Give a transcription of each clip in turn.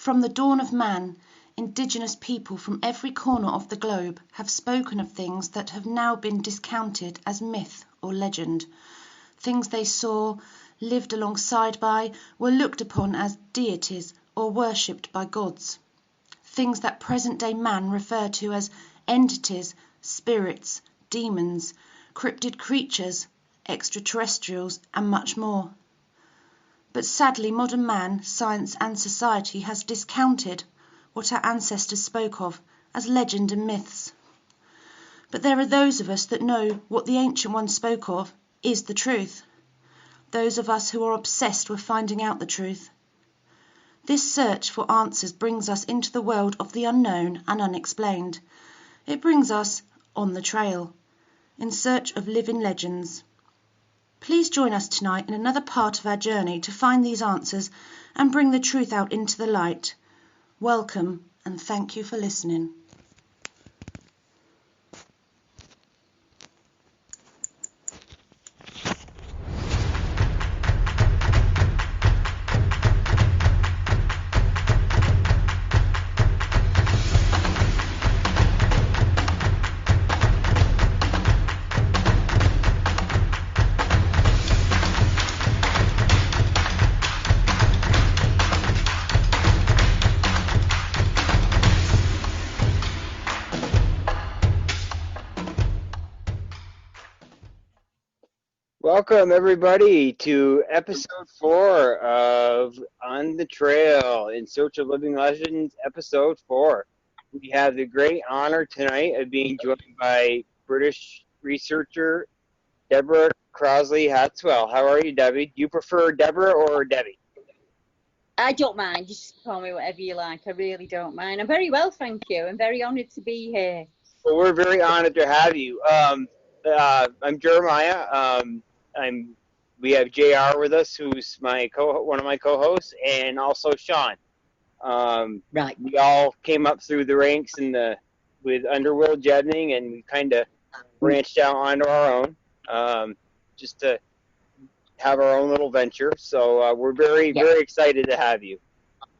From the dawn of man, indigenous people from every corner of the globe have spoken of things that have now been discounted as myth or legend. Things they saw, lived alongside by, were looked upon as deities or worshipped by gods. Things that present-day man refer to as entities, spirits, demons, cryptid creatures, extraterrestrials, and much more. But sadly, modern man, science and society has discounted what our ancestors spoke of as legend and myths. But there are those of us that know what the ancient ones spoke of is the truth. Those of us who are obsessed with finding out the truth. This search for answers brings us into the world of the unknown and unexplained. It brings us on the trail, in search of living legends. Please join us tonight in another part of our journey to find these answers and bring the truth out into the light. Welcome and thank you for listening. Welcome, everybody, to episode 4 of On the Trail, In Search of Living Legends, episode 4. We have the great honor tonight of being joined by British researcher Debbie Crossley Hatswell. How are you, Debbie? Do you prefer Deborah or Debbie? I don't mind. Just call me whatever you like. I really don't mind. I'm very well, thank you. I'm very honoured to be here. Well, we're very honored to have you. I'm Jeremiah. We have JR with us, who's one of my co-hosts, and also Shawn. Right. We all came up through the ranks with underworld jetting, and we kind of branched out onto our own, just to have our own little venture. So we're very excited to have you.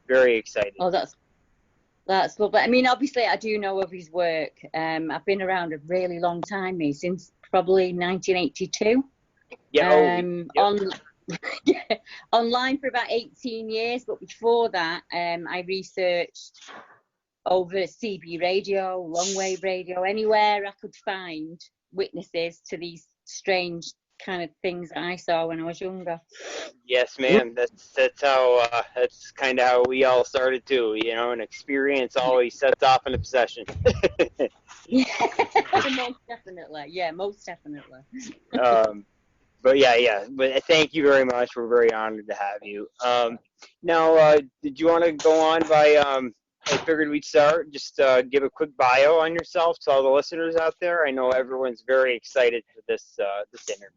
Very excited. Oh, that's lovely. I mean, obviously, I do know of his work. I've been around a really long time, since probably 1982. Yeah. Online for about 18 years, but before that, I researched over CB radio, long-wave radio, anywhere I could find witnesses to these strange kind of things that I saw when I was younger. Yes, ma'am. That's kind of how we all started too. You know, an experience always sets off an obsession. Yeah, most definitely. Yeah, most definitely. But yeah. But thank you very much. We're very honored to have you. Now, did you want to go on by? I figured we'd start. Just give a quick bio on yourself to all the listeners out there. I know everyone's very excited for this interview.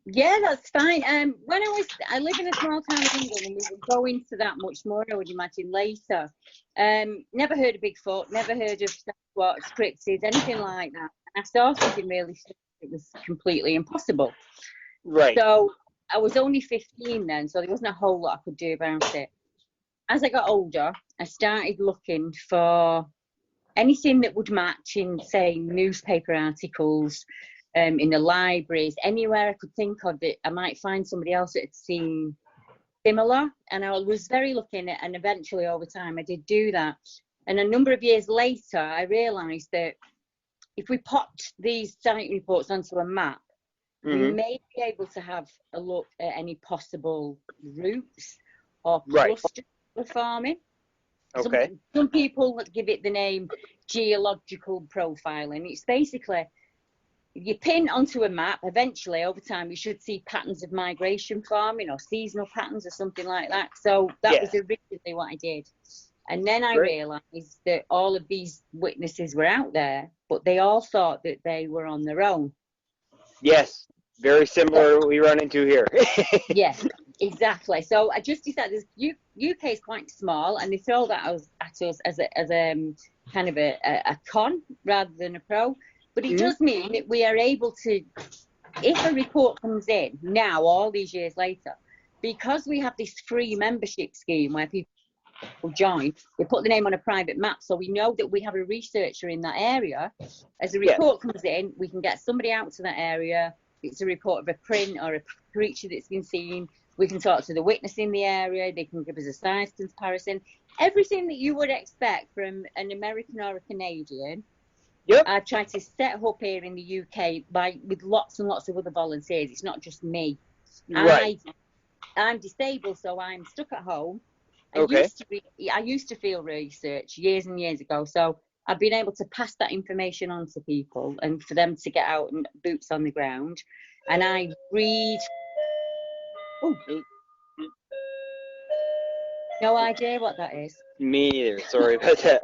Yeah, that's fine. When I live in a small town of England, and we would go into that much more, I would imagine, later. Never heard of Bigfoot, never heard of Sasquatch, cryptids, anything like that. And I saw something really strange. It was completely impossible. Right. So I was only 15 then, so there wasn't a whole lot I could do about it. As I got older, I started looking for anything that would match in, say, newspaper articles, in the libraries, anywhere I could think of that I might find somebody else that had seen similar. And I was very looking at, and eventually over time I did do that. And a number of years later, I realised that if we popped these sighting reports onto a map, we may be able to have a look at any possible routes or clusters of farming. Okay. Some people give it the name geological profiling. It's basically, you pin onto a map, eventually over time you should see patterns of migration farming or seasonal patterns or something like that. So that was originally what I did. And then I realised that all of these witnesses were out there, but they all thought that they were on their own. Yes, very similar to what we run into here. Yes, exactly. So I just decided UK is quite small, and they throw that at us as a kind of a con rather than a pro. But it does mean that we are able to, if a report comes in now, all these years later, because we have this free membership scheme where people will join, we put the name on a private map, so we know that we have a researcher in that area. As the report comes in, we can get somebody out to that area. It's a report of a print or a creature that's been seen. We can talk to the witness in the area. They can give us a size comparison. Everything that you would expect from an American or a Canadian. Yep. I try to set up here in the UK with lots and lots of other volunteers. It's not just me. Right. I'm disabled, so I'm stuck at home. Okay. I used to field research years and years ago, so I've been able to pass that information on to people and for them to get out and boots on the ground. And I read. Oh, no idea what that is. Me neither. Sorry about that.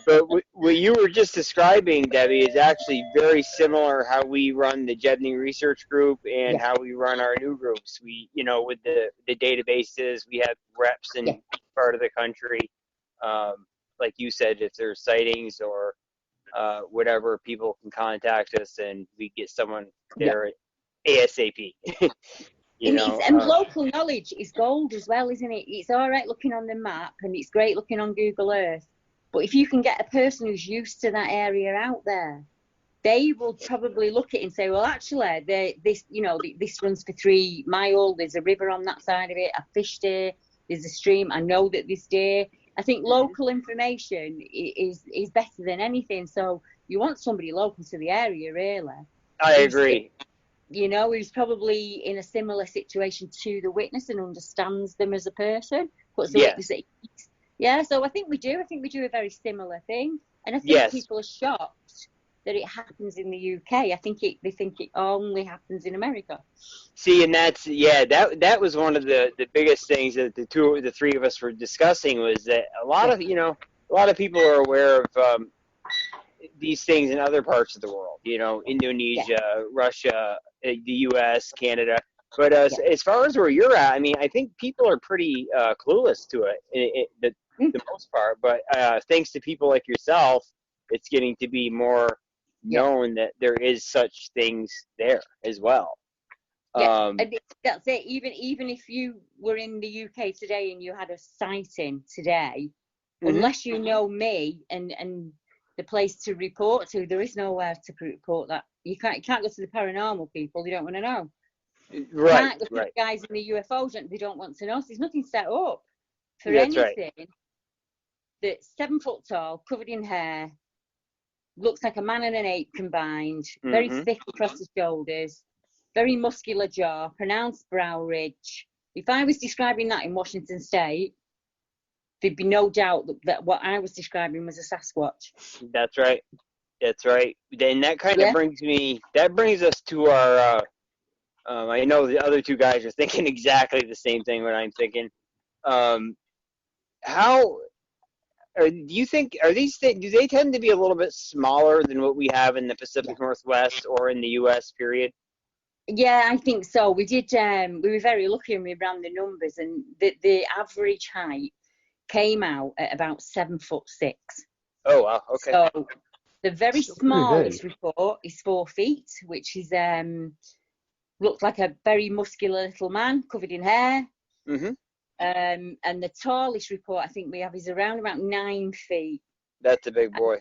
But what you were just describing, Debbie, is actually very similar how we run the Jedney Research Group and how we run our new groups. We, with the databases, we have reps in each part of the country. Like you said, if there's sightings or whatever, people can contact us and we get someone there ASAP. And local knowledge is gold as well, isn't it? It's all right looking on the map and it's great looking on Google Earth. But if you can get a person who's used to that area out there, they will probably look at it and say, well, actually, this runs for 3 miles. There's a river on that side of it. I fished here. There's a stream. I know that this day. I think local information is better than anything. So you want somebody local to the area, really. I agree. Who's probably in a similar situation to the witness and understands them as a person. Puts the witness at ease. Yeah, so I think we do. I think we do a very similar thing. And I think people are shocked that it happens in the UK. I think they think it only happens in America. See, and that was one of the biggest things that the three of us were discussing was that a lot of people are aware of these things in other parts of the world, Indonesia, Russia, the US, Canada. But as far as where you're at, I mean, I think people are pretty clueless to it, the most part. But thanks to people like yourself, it's getting to be more known that there is such things there as well. And that's it. Even if you were in the UK today and you had a sighting today, unless you know me and the place to report to, there is nowhere to report that. You can't go to the paranormal people. They don't want to know. Right. Can't go to the guys in the UFOs. They don't want to know. So there's nothing set up for anything that's 7 foot tall, covered in hair, looks like a man and an ape combined, very thick across the shoulders, very muscular jaw, pronounced brow ridge. If I was describing that in Washington State, there'd be no doubt that what I was describing was a Sasquatch. That's right. That's right. Then that kind of brings us to our, I know the other two guys are thinking exactly the same thing what I'm thinking. Do you think, do they tend to be a little bit smaller than what we have in the Pacific Northwest or in the U.S., period? Yeah, I think so. We did, we were very lucky and we ran the numbers, and the average height came out at about 7'6". Oh, wow. Okay. So the very smallest report is 4 feet, which is, looked like a very muscular little man covered in hair. And the tallest report I think we have is around about 9 feet. That's a big boy.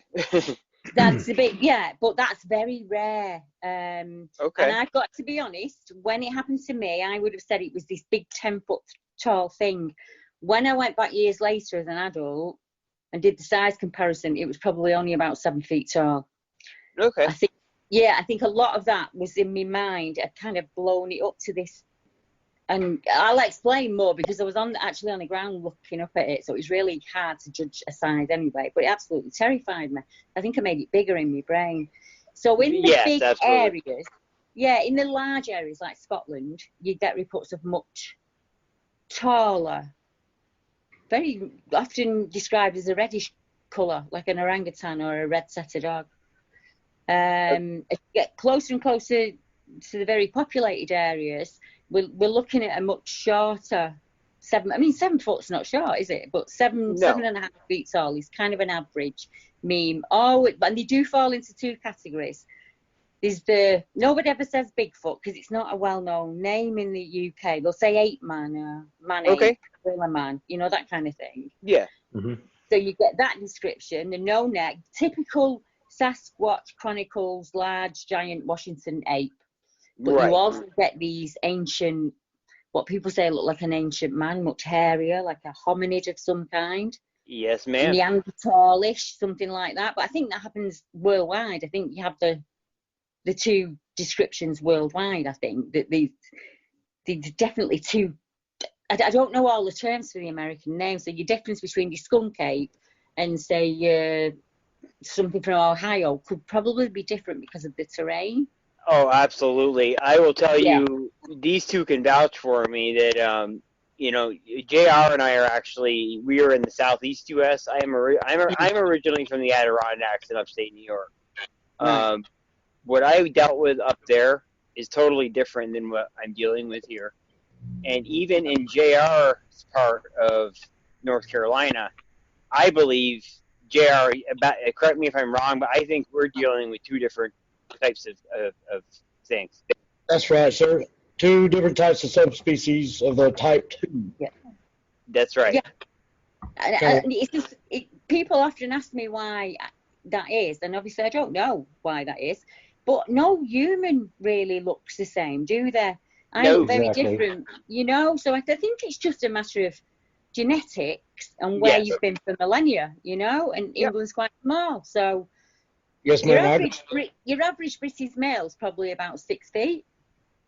That's a big, but that's very rare. And I've got to be honest, when it happened to me, I would have said it was this big 10-foot tall thing. When I went back years later as an adult and did the size comparison, it was probably only about 7 feet tall. Okay. I think a lot of that was in my mind. I'd kind of blown it up to this. And I'll explain more because I was actually on the ground looking up at it. So it was really hard to judge a size anyway. But it absolutely terrified me. I think I made it bigger in my brain. So in the big areas, in the large areas like Scotland, you get reports of much taller, very often described as a reddish colour, like an orangutan or a red setter dog. As you get closer and closer to the very populated areas, we're looking at a much shorter 7 foot's not short, is it? But 7.5 feet tall is kind of an average meme. And they do fall into 2 categories. Nobody ever says Bigfoot because it's not a well-known name in the UK. They'll say ape man, man Okay. ape, gorilla man, that kind of thing. Yeah. Mm-hmm. So you get that description, the no neck, typical Sasquatch chronicles, large, giant Washington ape. But Right. you also get these ancient, what people say look like an ancient man, much hairier, like a hominid of some kind. Yes, ma'am. Neanderthalish, something like that. But I think that happens worldwide. I think you have the two descriptions worldwide. I think that these definitely two. I don't know all the terms for the American names. So your difference between your skunk ape and say something from Ohio could probably be different because of the terrain. Oh, absolutely. I will tell you, these two can vouch for me that, JR and I we are in the southeast U.S. I'm originally from the Adirondacks in upstate New York. Right. What I dealt with up there is totally different than what I'm dealing with here. And even in JR's part of North Carolina, I believe JR, correct me if I'm wrong, but I think we're dealing with two different types of things. That's right, sir. Two different types of subspecies of the type 2. Yeah. That's right. Yeah. And it's just, people often ask me why that is, and obviously I don't know why that is, but no human really looks the same, do they? I look very different, so I think it's just a matter of genetics and where you've been for millennia, and England's quite small, so yes, your ma'am. your average British male is probably about 6 feet.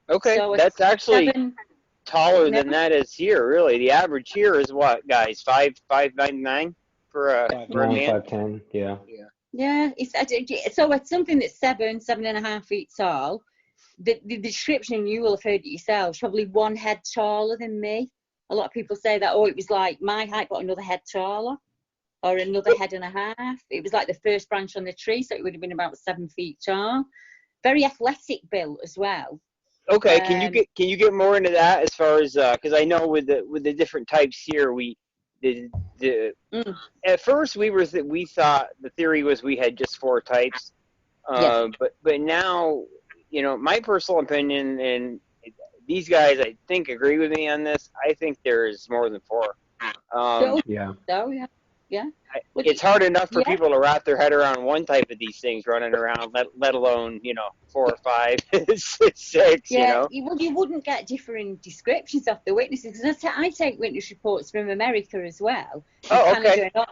Okay, so that's actually taller than that is here, really. The average here is what, guys? 5'9" for a man? 5'10", yeah. Yeah, so it's something that's 7.5 feet tall. The description, you will have heard it yourselves, probably one head taller than me. A lot of people say that, it was like my height, but another head taller, or another head and a half. It was like the first branch on the tree, so it would have been about 7 feet tall. Very athletic built as well. Okay, can you get more into that as far as because I know with the different types here, at first we thought the theory was we had just 4 types, but now, my personal opinion, and these guys I think agree with me on this. I think there is more than 4. It's hard enough for people to wrap their head around one type of these things running around, let alone 4 or 5, 6. Well, you wouldn't get different descriptions of the witnesses, because I take witness reports from America as well, Canada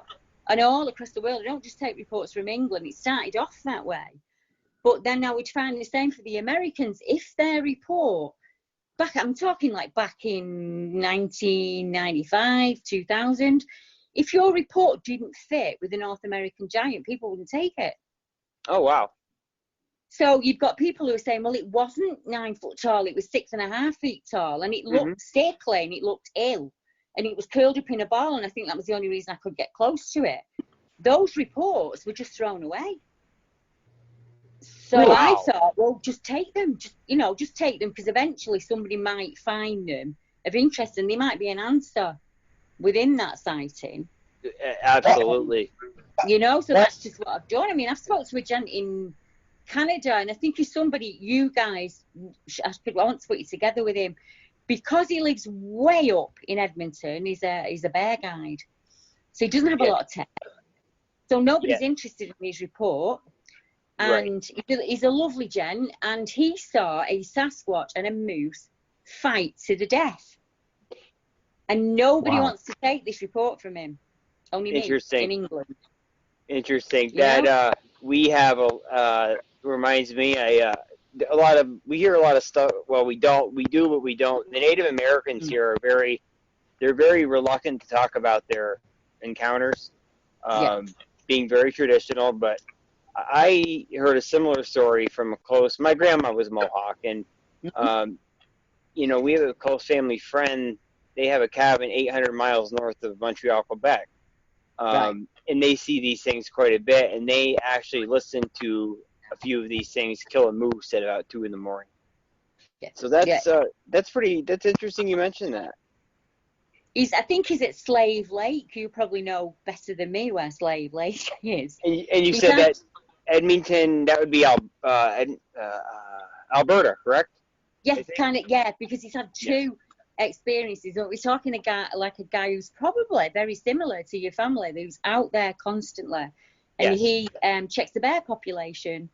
and all across the world. I don't just take reports from England. It started off that way, but then I would find the same for the Americans. If their report I'm talking like back in 1995, 2000. If your report didn't fit with the North American giant, people wouldn't take it. Oh, wow. So you've got people who are saying, well, it wasn't 9 foot tall, it was 6.5 feet tall, and it looked sickly and it looked ill, and it was curled up in a ball, and I think that was the only reason I could get close to it. Those reports were just thrown away. So I thought, well, just take them, just take them, because eventually somebody might find them of interest, and there might be an answer within that sighting. Absolutely. So that's just what I've done. I mean, I've spoken to a gent in Canada, and I think he's somebody you guys, I want to put you together with him, because he lives way up in Edmonton. He's a bear guide, so he doesn't have a lot of tech. So nobody's interested in his report. And he's a lovely gent, and he saw a Sasquatch and a moose fight to the death. And nobody wants to take this report from him. Only me in England. Interesting. That we have reminds me. We hear a lot of stuff. Well, we do, but we don't. The Native Americans here are very reluctant to talk about their encounters, being very traditional. But I heard a similar story from my grandma was Mohawk, and we have a close family friend. They have a cabin 800 miles north of Montreal, Quebec. And they see these things quite a bit, and they actually listen to a few of these things kill a moose at about 2 a.m. So that's interesting you mentioned that. I think he's at Slave Lake. You probably know better than me where Slave Lake is. And you said that Edmonton, that would be Alberta, correct? Yes, kind of, yeah, because he's had two experiences. We're talking a guy who's probably very similar to your family, who's out there constantly, and he checks the bear population.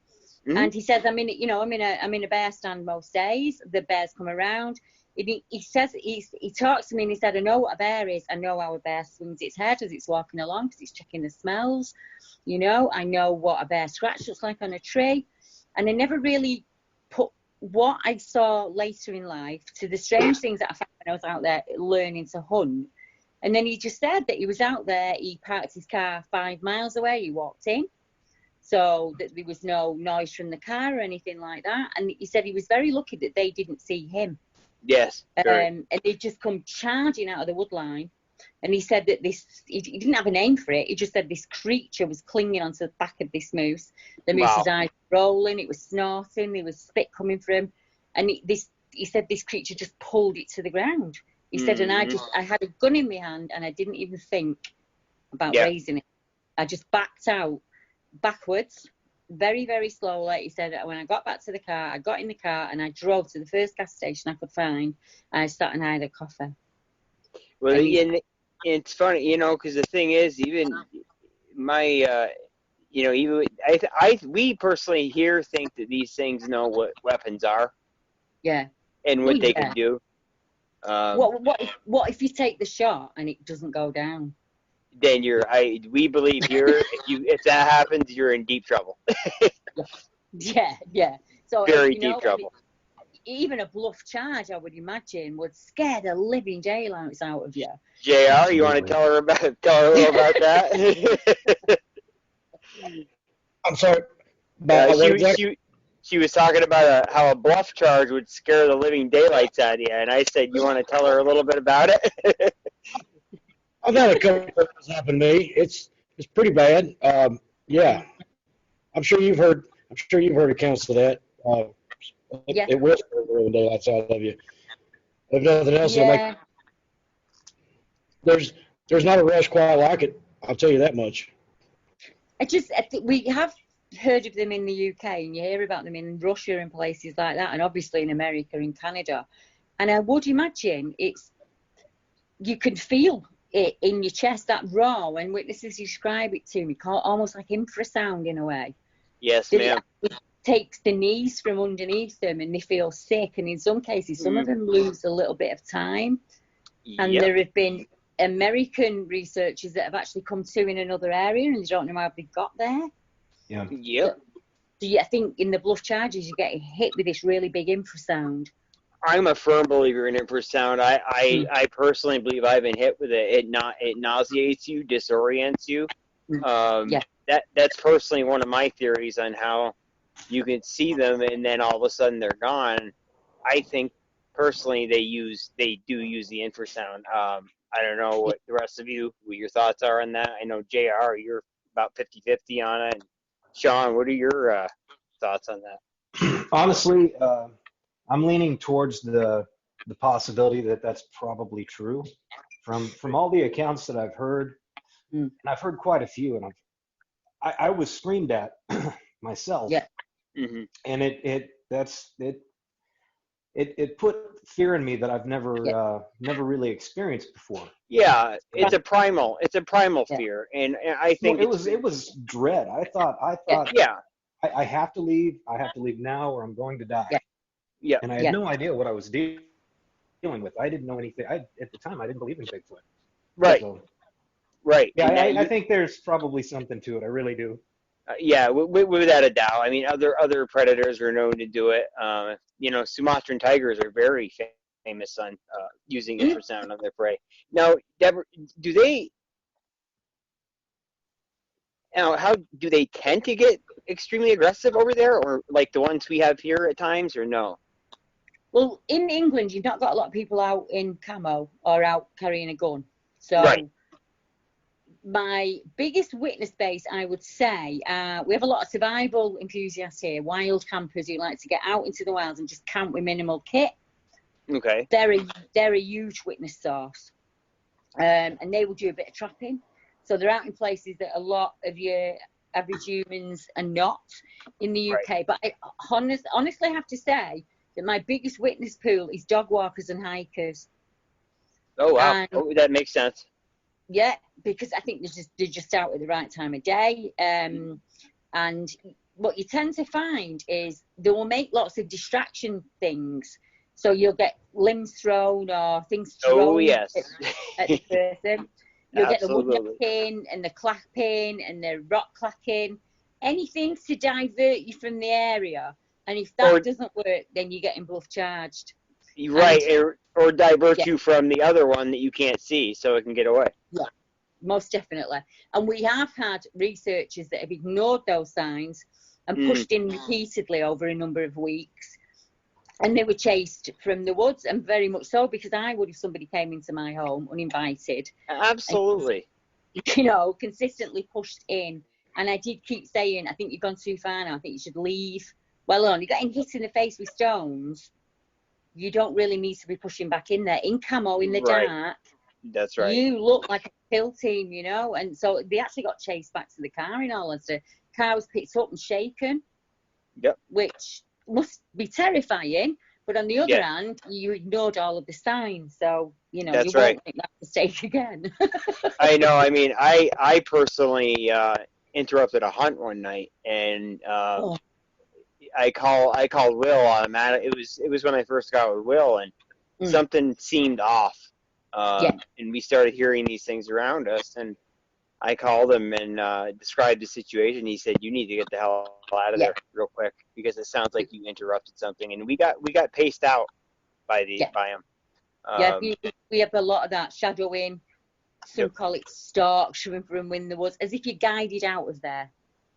Mm-hmm. And he says, I'm in a bear stand most days. The bears come around. He says he talks to me and he said, I know what a bear is. I know how a bear swings its head as it's walking along because it's checking the smells. You know, I know what a bear scratch looks like on a tree. And I never really put what I saw later in life to the strange things that I found when I was out there learning to hunt. And then he just said that he was out there, he parked his car 5 miles away, he walked in, so that there was no noise from the car or anything like that. And he said he was very lucky that they didn't see him. Yes. And they'd just come charging out of the wood line. And he said that he didn't have a name for it. He just said this creature was clinging onto the back of this moose. The moose's eyes were rolling, it was snorting, there was spit coming from him. And he said this creature just pulled it to the ground. He said, and I had a gun in my hand and I didn't even think about raising it. I just backed out backwards, very, very slowly. He said, when I got back to the car, I got in the car and I drove to the first gas station I could find. And I sat and I had a coffee. Well, and it's funny, you know, because the thing is, even my, we personally here think that these things know what weapons are. Yeah. And what they can do. What if you take the shot and it doesn't go down? Then we believe if that happens, you're in deep trouble. Yeah. So very deep trouble. Even a bluff charge, I would imagine, would scare the living daylights out of you. JR, you want to tell her a little about that? I'm sorry. She was talking about how a bluff charge would scare the living daylights out of you, and I said, you want to tell her a little bit about it? I've had a couple of things happen to me. It's pretty bad. Yeah, I'm sure you've heard accounts of that. It will scare the living daylights out of you. If nothing else, there's not a rush quite like it. I'll tell you that much. I think we have heard of them in the UK, and you hear about them in Russia and places like that, and obviously in America and Canada. And I would imagine you can feel it in your chest, that raw, when witnesses describe it to me, almost like infrasound in a way. Yes, ma'am. It takes the knees from underneath them and they feel sick, and in some cases some of them lose a little bit of time. And there have been American researchers that have actually come to in another area and they don't know how they got there. Yep. So I think in the bluff charges you get hit with this really big infrasound. I'm a firm believer in infrasound. I personally believe I've been hit with it. It nauseates you, disorients you. That's personally one of my theories on how you can see them and then all of a sudden they're gone. I think personally they do use the infrasound. I don't know what the rest of what your thoughts are on that. I know JR, you're about 50-50 on it. Shawn, what are your thoughts on that? Honestly, I'm leaning towards the possibility that that's probably true. From all the accounts that I've heard, and I've heard quite a few, and I was screamed at myself. Yeah. Mm-hmm. And it put fear in me that I've never really experienced before. Yeah, it's a primal fear, and I think it was dread. I thought I have to leave. I have to leave now, or I'm going to die. Yeah. And I had no idea what I was dealing with. I didn't know anything. At the time, I didn't believe in Bigfoot. Right. So, right. Yeah, I think there's probably something to it. I really do. Without a doubt. I mean, other predators are known to do it. Sumatran tigers are very famous on using infrasound on their prey. Now, Deborah, how do they tend to get extremely aggressive over there, or like the ones we have here at times, or no? Well, in England, you've not got a lot of people out in camo or out carrying a gun. So my biggest witness base, I would say, we have a lot of survival enthusiasts here, wild campers who like to get out into the wilds and just camp with minimal kit. Okay. They're a huge witness source. And they will do a bit of trapping. So they're out in places that a lot of your average humans are not in the UK. But I honestly have to say that my biggest witness pool is dog walkers and hikers. Oh, wow. That makes sense. Yeah, because I think they're just out at the right time of day. And what you tend to find is they will make lots of distraction things. So you'll get limbs thrown or things thrown at the person. You'll get the wood knocking and the clapping and the rock clacking. Anything to divert you from the area. And if that doesn't work, then you're getting bluff charged. Right, or divert you from the other one that you can't see so it can get away. Yeah, most definitely. And we have had researchers that have ignored those signs and pushed in repeatedly over a number of weeks. And they were chased from the woods, and very much so, because I would if somebody came into my home uninvited. Absolutely. And, consistently pushed in. And I did keep saying, I think you've gone too far now. I think you should leave. Well, you're getting hit in the face with stones. You don't really need to be pushing back in there. In camo, in the dark. That's right. You look like a kill team, And so they actually got chased back to the car in all honesty. Car was picked up and shaken. Yep. Which must be terrifying. But on the other hand, you ignored all of the signs. So, you won't make that mistake again. I know. I mean, I personally interrupted a hunt one night, and I called Will automatic. It was when I first got with Will, and something seemed off. And we started hearing these things around us, and I called him and described the situation. He said, "You need to get the hell out of there real quick because it sounds like you interrupted something." And we got paced out by him. We have a lot of that shadowing. Some call it stalk, shoving from in the woods, as if you're guided out of there.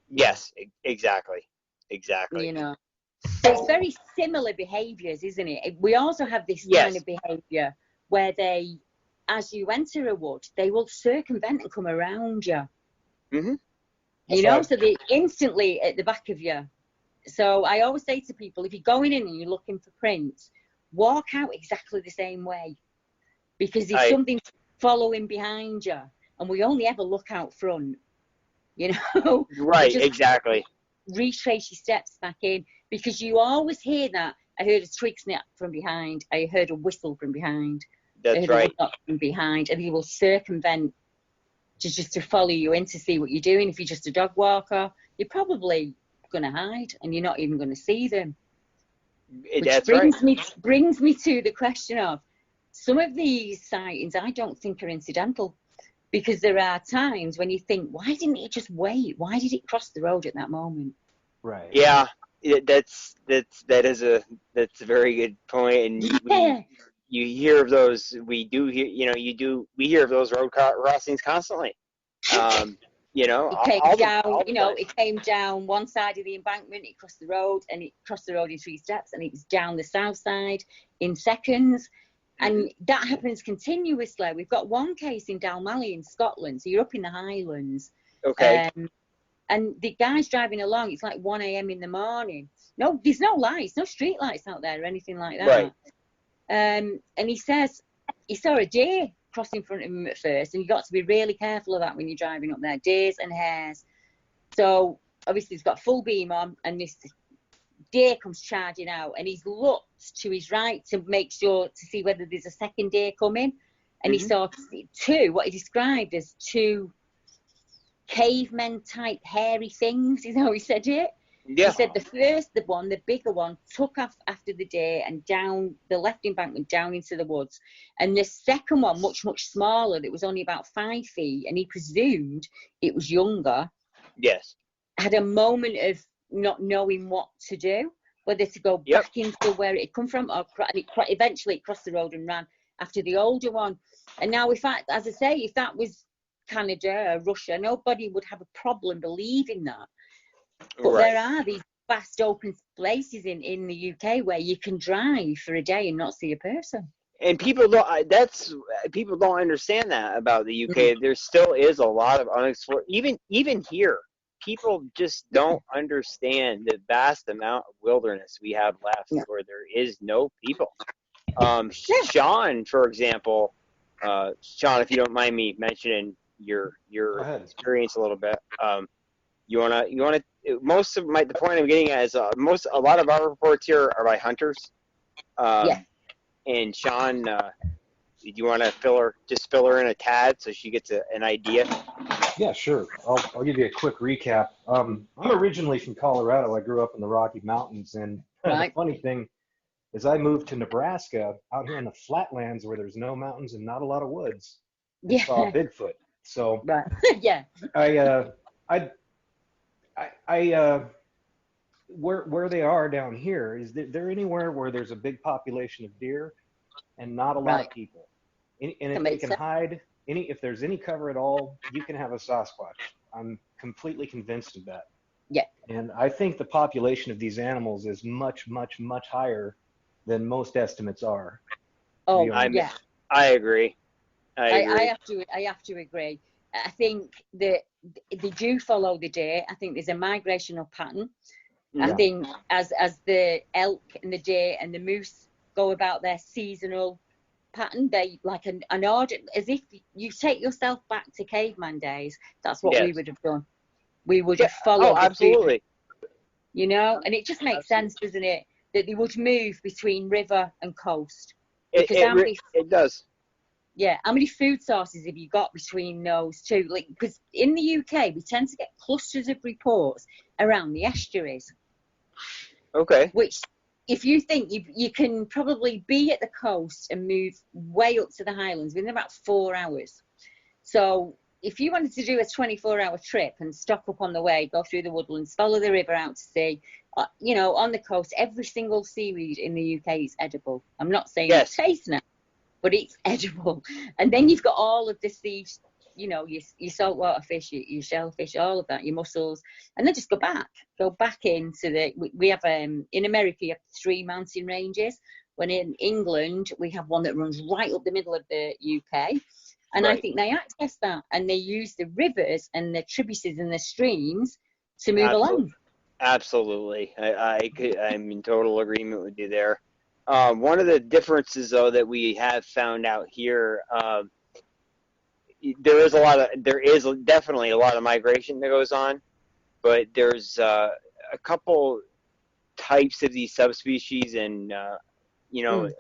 Yes, exactly. So it's very similar behaviours, isn't it? We also have this kind of behaviour where they, as you enter a wood, they will circumvent and come around you. Mm-hmm. So they're instantly at the back of you. So I always say to people, if you're going in and you're looking for prints, walk out exactly the same way. Because there's something following behind you. And we only ever look out front, Right, exactly. Retrace your steps back in, because you always hear that. I heard a twig snap from behind. I heard a whistle from behind. That's right. From behind, and they will circumvent just to follow you in to see what you're doing. If you're just a dog walker, you're probably going to hide, and you're not even going to see them. Which brings me to the question of some of these sightings. I don't think are incidental, because there are times when you think, why didn't it just wait? Why did it cross the road at that moment? Right. Yeah, that's a very good point. And you hear of those. We hear of those road crossings constantly. It came down one side of the embankment, it crossed the road, and it crossed the road in 3 steps, and it was down the south side in seconds. And that happens continuously. We've got one case in Dalmally in Scotland, so you're up in the Highlands. Okay. And the guy's driving along, it's like 1 a.m. in the morning. No, there's no lights, no street lights out there or anything like that. Right. And he says he saw a deer cross in front of him at first, and you've got to be really careful of that when you're driving up there, deers and hares. So obviously he's got full beam on, and this deer comes charging out, and he's looked to his right to make sure to see whether there's a second deer coming, and he saw what he described as 2 cavemen type hairy things, is how he said it. Yeah. He said the bigger one, took off after the deer and down the left embankment down into the woods. And the second one, much, much smaller, that was only about 5 feet, and he presumed it was younger. Yes. Had a moment of not knowing what to do, whether to go back into where it had come from, or eventually it crossed the road and ran after the older one. And now, if that was Canada or Russia, nobody would have a problem believing that. But there are these vast open places in the UK where you can drive for a day and not see a person. And people don't understand that about the UK. There still is a lot of unexplored. Even here, people just don't understand the vast amount of wilderness we have left where there is no people. Shawn, for example, Shawn, if you don't mind me mentioning your experience a little bit. Most of the point I'm getting at is a lot of our reports here are by hunters. Yeah. And Shawn, do you want to fill her in a tad so she gets an idea? Yeah, sure. I'll give you a quick recap. I'm originally from Colorado. I grew up in the Rocky Mountains, and the funny thing is I moved to Nebraska out here in the flatlands where there's no mountains and not a lot of woods, and saw Bigfoot. So yeah. Where they are down here is they're anywhere where there's a big population of deer and not a lot of people. And if they can hide if there's any cover at all, you can have a Sasquatch. I'm completely convinced of that. Yeah. And I think the population of these animals is much, much, much higher than most estimates are. Oh, yeah. I agree. I have to agree. I think that they do follow the deer. I think there's a migrational pattern. I think as the elk and the deer and the moose go about their seasonal pattern, they like an order, as if you take yourself back to caveman days. That's what we would have done. We would have followed the absolutely. Food, and it just makes sense, doesn't it, that they would move between river and coast. Because it does. Yeah, how many food sources have you got between those two? Like, because in the UK, we tend to get clusters of reports around the estuaries. Okay. Which, if you think you can probably be at the coast and move way up to the highlands within about 4 hours. So if you wanted to do a 24-hour trip and stop up on the way, go through the woodlands, follow the river out to sea, on the coast, every single seaweed in the UK is edible. I'm not saying it tastes nice, but it's edible. And then you've got all of the sea, your saltwater fish, your shellfish, all of that, your mussels, and then just go back into we have, in America, you have 3 mountain ranges, when in England, we have one that runs right up the middle of the UK. And I think they access that, and they use the rivers and the tributaries and the streams to move along. Absolutely. I'm in total agreement with you there. One of the differences, though, that we have found out here, there is definitely a lot of migration that goes on, but there's a couple types of these subspecies, and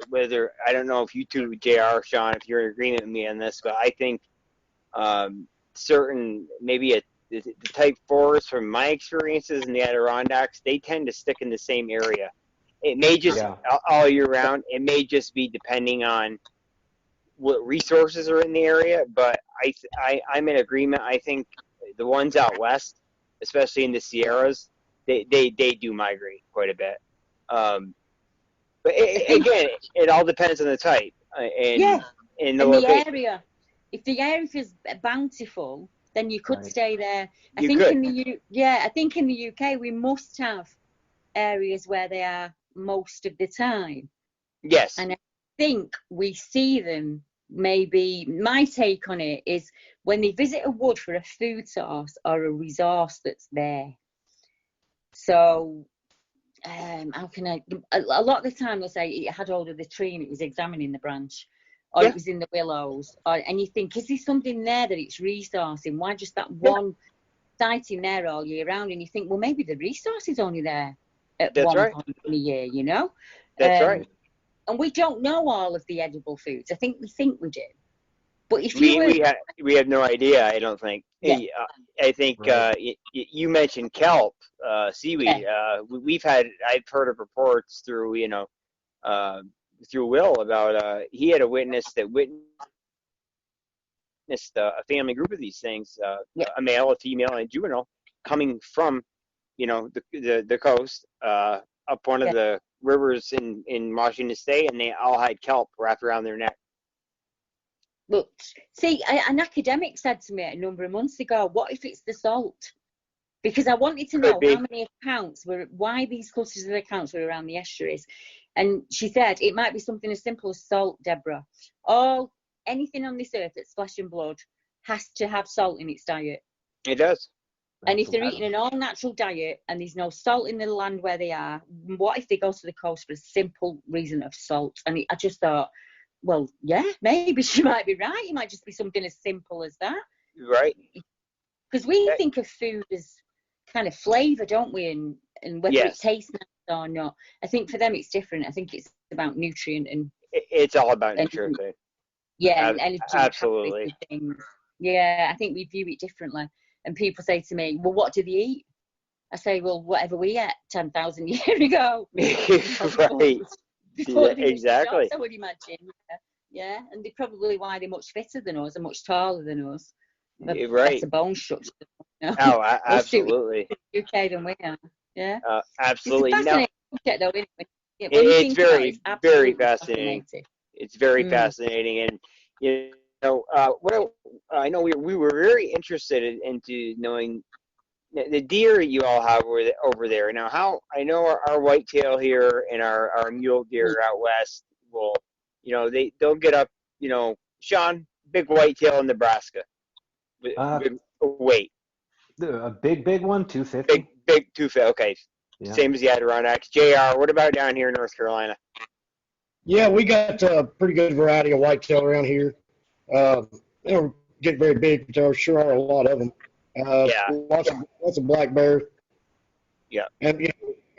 whether, I don't know if you two, JR, Shawn, if you're in agreement with me on this, but I think certain, maybe the type 4s, from my experiences in the Adirondacks, they tend to stick in the same area. It may just all year round. It may just be depending on what resources are in the area, but I'm in agreement. I think the ones out west, especially in the Sierras, they do migrate quite a bit. But again, it all depends on the type and the area. If the area is bountiful, then you could stay there. I think in the UK we must have areas where they are most of the time. Yes. And I think we see them. Maybe my take on it is when they visit a wood for a food source or a resource that's there. So how can a lot of the time they'll say it had hold of the tree and it was examining the branch, or it was in the willows, and you think, is there something there that it's resourcing? Why just that one sighting there all year round? And you think, well, maybe the resource is only there at one point in the year, That's right. And we don't know all of the edible foods. I think we do. But if we have no idea, I don't think. Yeah. I think you mentioned kelp, seaweed. I've heard of reports through through Will about he had a witness that witnessed a family group of these things, a male, a female, and a juvenile, coming from the coast up one of the rivers in Washington State, and they all had kelp wrapped around their neck. Look, see, an academic said to me a number of months ago, what if it's the salt? Because I wanted to know how many accounts why these clusters of accounts were around the estuaries. And she said, it might be something as simple as salt, Deborah. Anything on this earth that's flesh and blood has to have salt in its diet. It does. And if they're eating an all-natural diet and there's no salt in the land where they are, what if they go to the coast for a simple reason of salt? And I just thought, well, yeah, maybe she might be right. It might just be something as simple as that. Right. Because we think of food as kind of flavour, don't we? And whether it tastes nice or not. I think for them it's different. I think it's about nutrient and it's all about nutrition. Yeah, and energy. Absolutely. And things. Yeah, I think we view it differently. And people say to me, "Well, what do they eat?" I say, "Well, whatever we ate 10,000 years ago." Right. Before exactly. shots, I would imagine. Yeah, and they're probably why they're much fitter than us and much taller than us. Right. Better bone structure. You know? Oh, absolutely. UK than we are. Yeah. Absolutely. It's a fascinating subject, though, isn't it? It's very, very fascinating. Fascinating. It's very fascinating, and I know we were very interested into knowing the deer you all have over there. Now, how I know our whitetail here and our mule deer out west will, they'll get up. Shawn, big whitetail in Nebraska. Weight. A big one, 250. Big 250. Okay, yeah. Same as the Adirondacks. JR, what about down here in North Carolina? Yeah, we got a pretty good variety of whitetail around here. They don't get very big, but there sure are a lot of them. Lots of black bear. Yeah. And,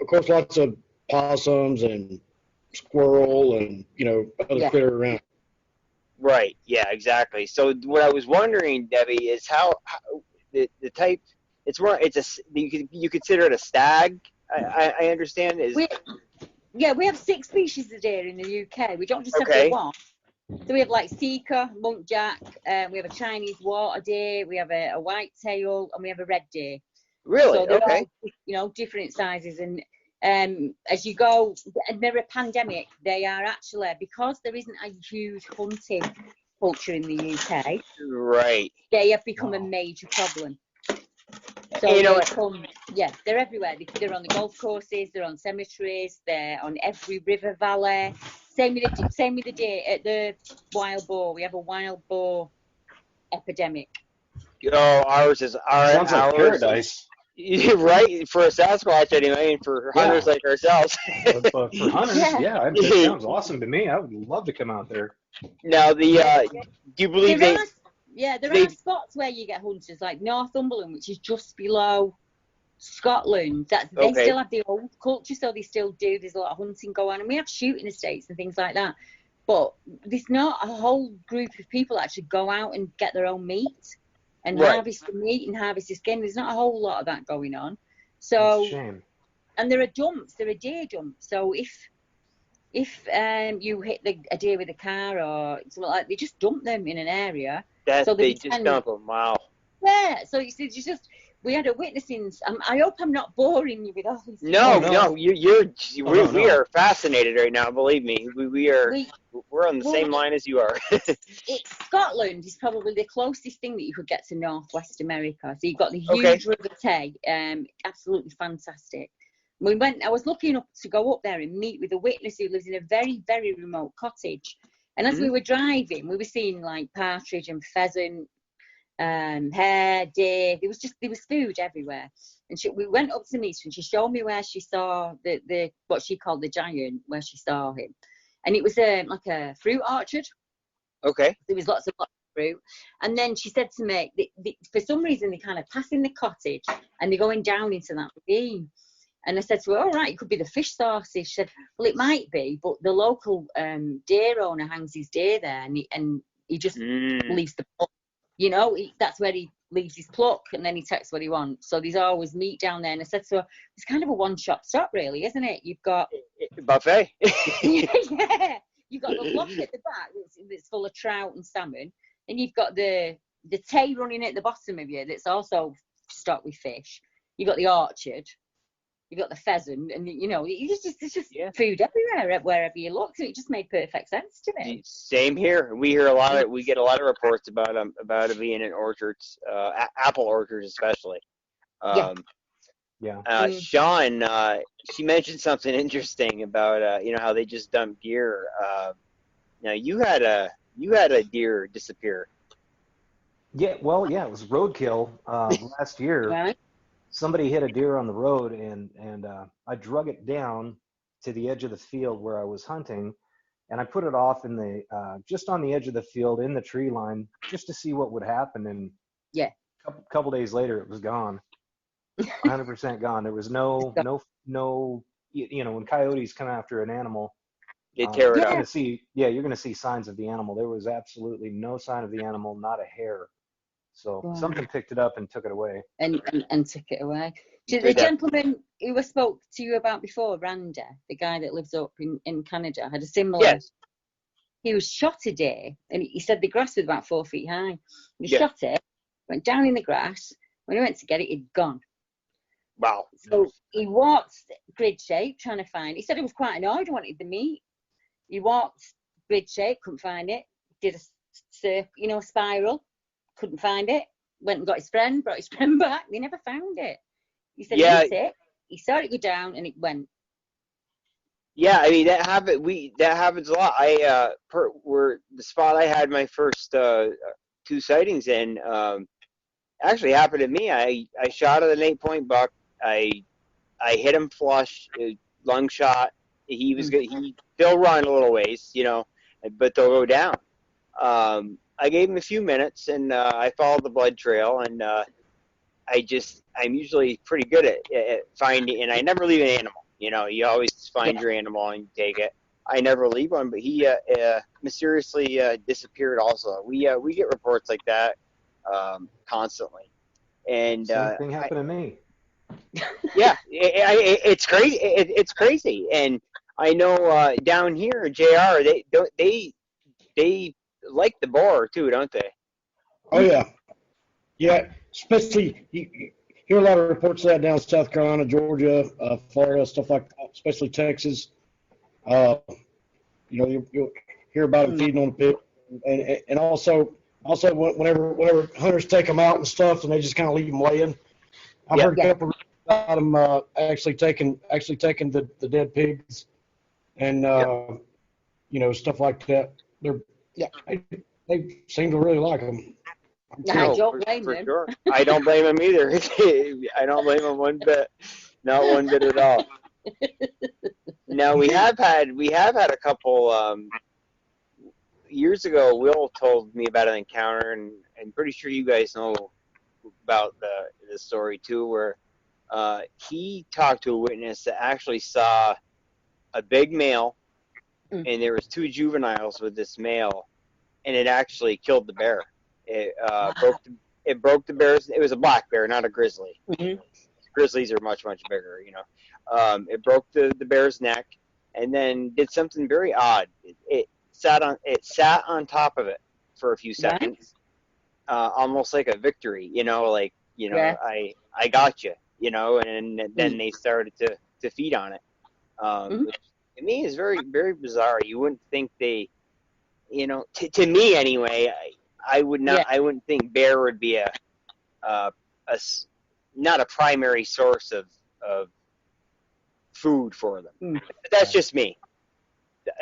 of course, lots of possums and squirrel and, other critter around. Right. Yeah, exactly. So what I was wondering, Debbie, is how the type, you consider it a stag, I understand. We have 6 species of deer in the UK. We don't just have the one. So we have like Sika, muntjac, we have a Chinese water deer, we have a whitetail, and we have a red deer. Really? So they're all, different sizes. And as you go, and they're a pandemic, they are actually, because there isn't a huge hunting culture in the UK. Right. They have become a major problem. So they're everywhere. They're on the golf courses, they're on cemeteries, they're on every river valley. Same with the deer at the wild boar. We have a wild boar epidemic. Ours sounds like paradise. Right, for a Sasquatch anyway, and for hunters like ourselves. For hunters, it sounds awesome to me. I would love to come out there. Now, do you believe there are spots where you get hunters, like Northumberland, which is just below Scotland. They still have the old culture, so they still do. There's a lot of hunting going on, and we have shooting estates and things like that. But there's not a whole group of people that actually go out and get their own meat and harvest the meat and harvest the skin. There's not a whole lot of that going on. So, it's a shame. And there are dumps. There are deer dumps. So if you hit a deer with a car or something like, they just dump them in an area. They just dump them. Wow. Yeah. So you just. We had a witnessing. I hope I'm not boring you with all these. No. We are fascinated right now. Believe me, we're on the same line as you are. Scotland is probably the closest thing that you could get to Northwest America. So you've got the huge River Tay, absolutely fantastic. I was looking up to go up there and meet with a witness who lives in a very, very remote cottage. And as we were driving, we were seeing like partridge and pheasant. Hare, deer, there was food everywhere, and we went up to meet her and she showed me where she saw the what she called the giant, where she saw him, and it was like a fruit orchard. There was lots of fruit, and then she said to me, for some reason they kind of passing the cottage and they're going down into that ravine. And I said to her, all right, it could be the fish sources. She said, well, it might be, but the local deer owner hangs his deer there, and he just leaves the pot. That's where he leaves his pluck, and then he takes what he wants. So there's always meat down there. And I said, so it's kind of a one-shop stop, really, isn't it? You've got buffet. Yeah, you've got the lock at the back that's full of trout and salmon, and you've got the tay running at the bottom of you that's also stocked with fish. You've got the orchard. You've got the pheasant, and it's just food everywhere, wherever you look. So it just made perfect sense to me. Same here. We get a lot of reports about it being in orchards, apple orchards especially. Shawn, she mentioned something interesting about how they just dump deer. Now you had a deer disappear. Yeah, it was roadkill last year. Right. Somebody hit a deer on the road, and I drug it down to the edge of the field where I was hunting, and I put it off in the just on the edge of the field in the tree line just to see what would happen. And a couple days later, it was gone. 100% gone. There was no, when coyotes come after an animal, They tear it you're up. going to see, you're going to see signs of the animal. There was absolutely no sign of the animal, not a hair. So Wow. something picked it up and took it away. And took it away. Did The that. gentleman who I spoke to you about before, Randy, the guy that lives up in Canada, had a similar. Yes. He was shot a day, and he said the grass was about 4 feet high. He Yeah. shot it, went down in the grass. When he went to get it, it'd gone. Wow. So he walked grid shape trying to find it. He said he was quite annoyed, he wanted the meat. He walked grid shape, couldn't find it. Did a spiral, couldn't find it. Went and got his friend, brought his friend back. They never found it. He said, Yeah. he it. He saw it go down and it went. Yeah, I mean that happens a lot. Where the spot I had my first 2 sightings in actually happened to me. I shot at an 8-point buck. I hit him flush, lung shot. He was good. They'll run a little ways, but they'll go down. I gave him a few minutes, and I followed the blood trail, and I'm usually pretty good at finding, and I never leave an animal. You always find your animal and you take it. I never leave one, but he mysteriously disappeared. Also, we get reports like that constantly, and Same thing happened to me. Yeah, it's crazy. It's crazy, and I know down here, JR, they like the boar too, don't they? Oh yeah. Especially you hear a lot of reports of that down in South Carolina, Georgia, Florida, stuff like that, especially Texas. You'll hear about them feeding on the pig, and also whenever hunters take them out and stuff, and they just kind of leave them laying. I've heard a couple about them actually taking the dead pigs and stuff like that. They seem to really like them. I don't blame them. Sure. I don't blame them either. I don't blame them one bit. Not one bit at all. Now we have had a couple years ago. Will told me about an encounter, and I'm pretty sure you guys know about the story too, where he talked to a witness that actually saw a big male, and there was 2 juveniles with this male, and it actually killed the bear. It broke the bear's. It was a black bear, not a grizzly. Mm-hmm. Grizzlies are much bigger, It broke the bear's neck, and then did something very odd. It sat on top of it for a few seconds, almost like a victory, I got you, and then they started to feed on it, which to me is very, very bizarre. You wouldn't think they, to me anyway, I would not. I wouldn't think bear would be not a primary source of food for them. But that's just me.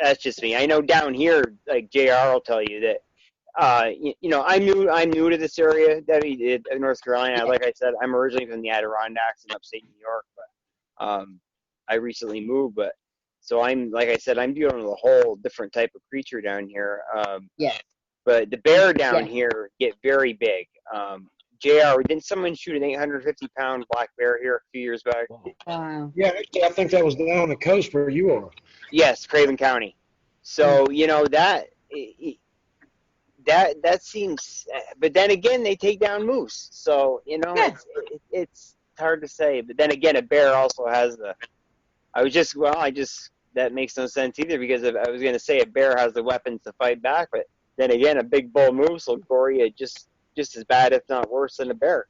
I know down here, like JR will tell you that. I'm new to this area, Debbie, North Carolina. Like I said, I'm originally from the Adirondacks in upstate New York, but I recently moved. But so I'm, like I said, I'm dealing with a whole different type of creature down here. But the bear down here get very big. JR, didn't someone shoot an 850-pound black bear here a few years back? Wow. Yeah, I think that was down on the coast where you are. Yes, Craven County. So that seems. But then again, they take down moose. So it's hard to say. But then again, a bear also has the. That makes no sense either, because I was going to say a bear has the weapons to fight back, but then again, a big bull moose will gore you just as bad, if not worse, than a bear.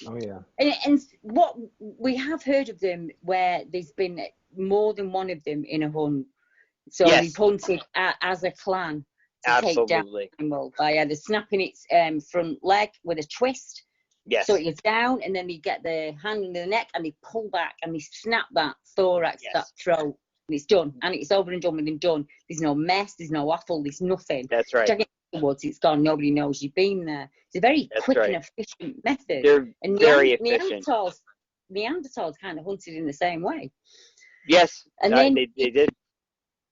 Oh yeah. And what we have heard of them, where there's been more than one of them in a hunt. So they've hunted as a clan to take down the animal by either snapping its front leg with a twist. Yes. So it goes down, and then they get the hand under the neck and they pull back and they snap that thorax, that throat, and it's done. And it's over and done with and done. There's no mess, there's no offal, there's nothing. That's right. Afterwards, it's gone. Nobody knows you've been there. It's a very quick and efficient method. They're very efficient. Neanderthals kind of hunted in the same way. Yes, and then they did.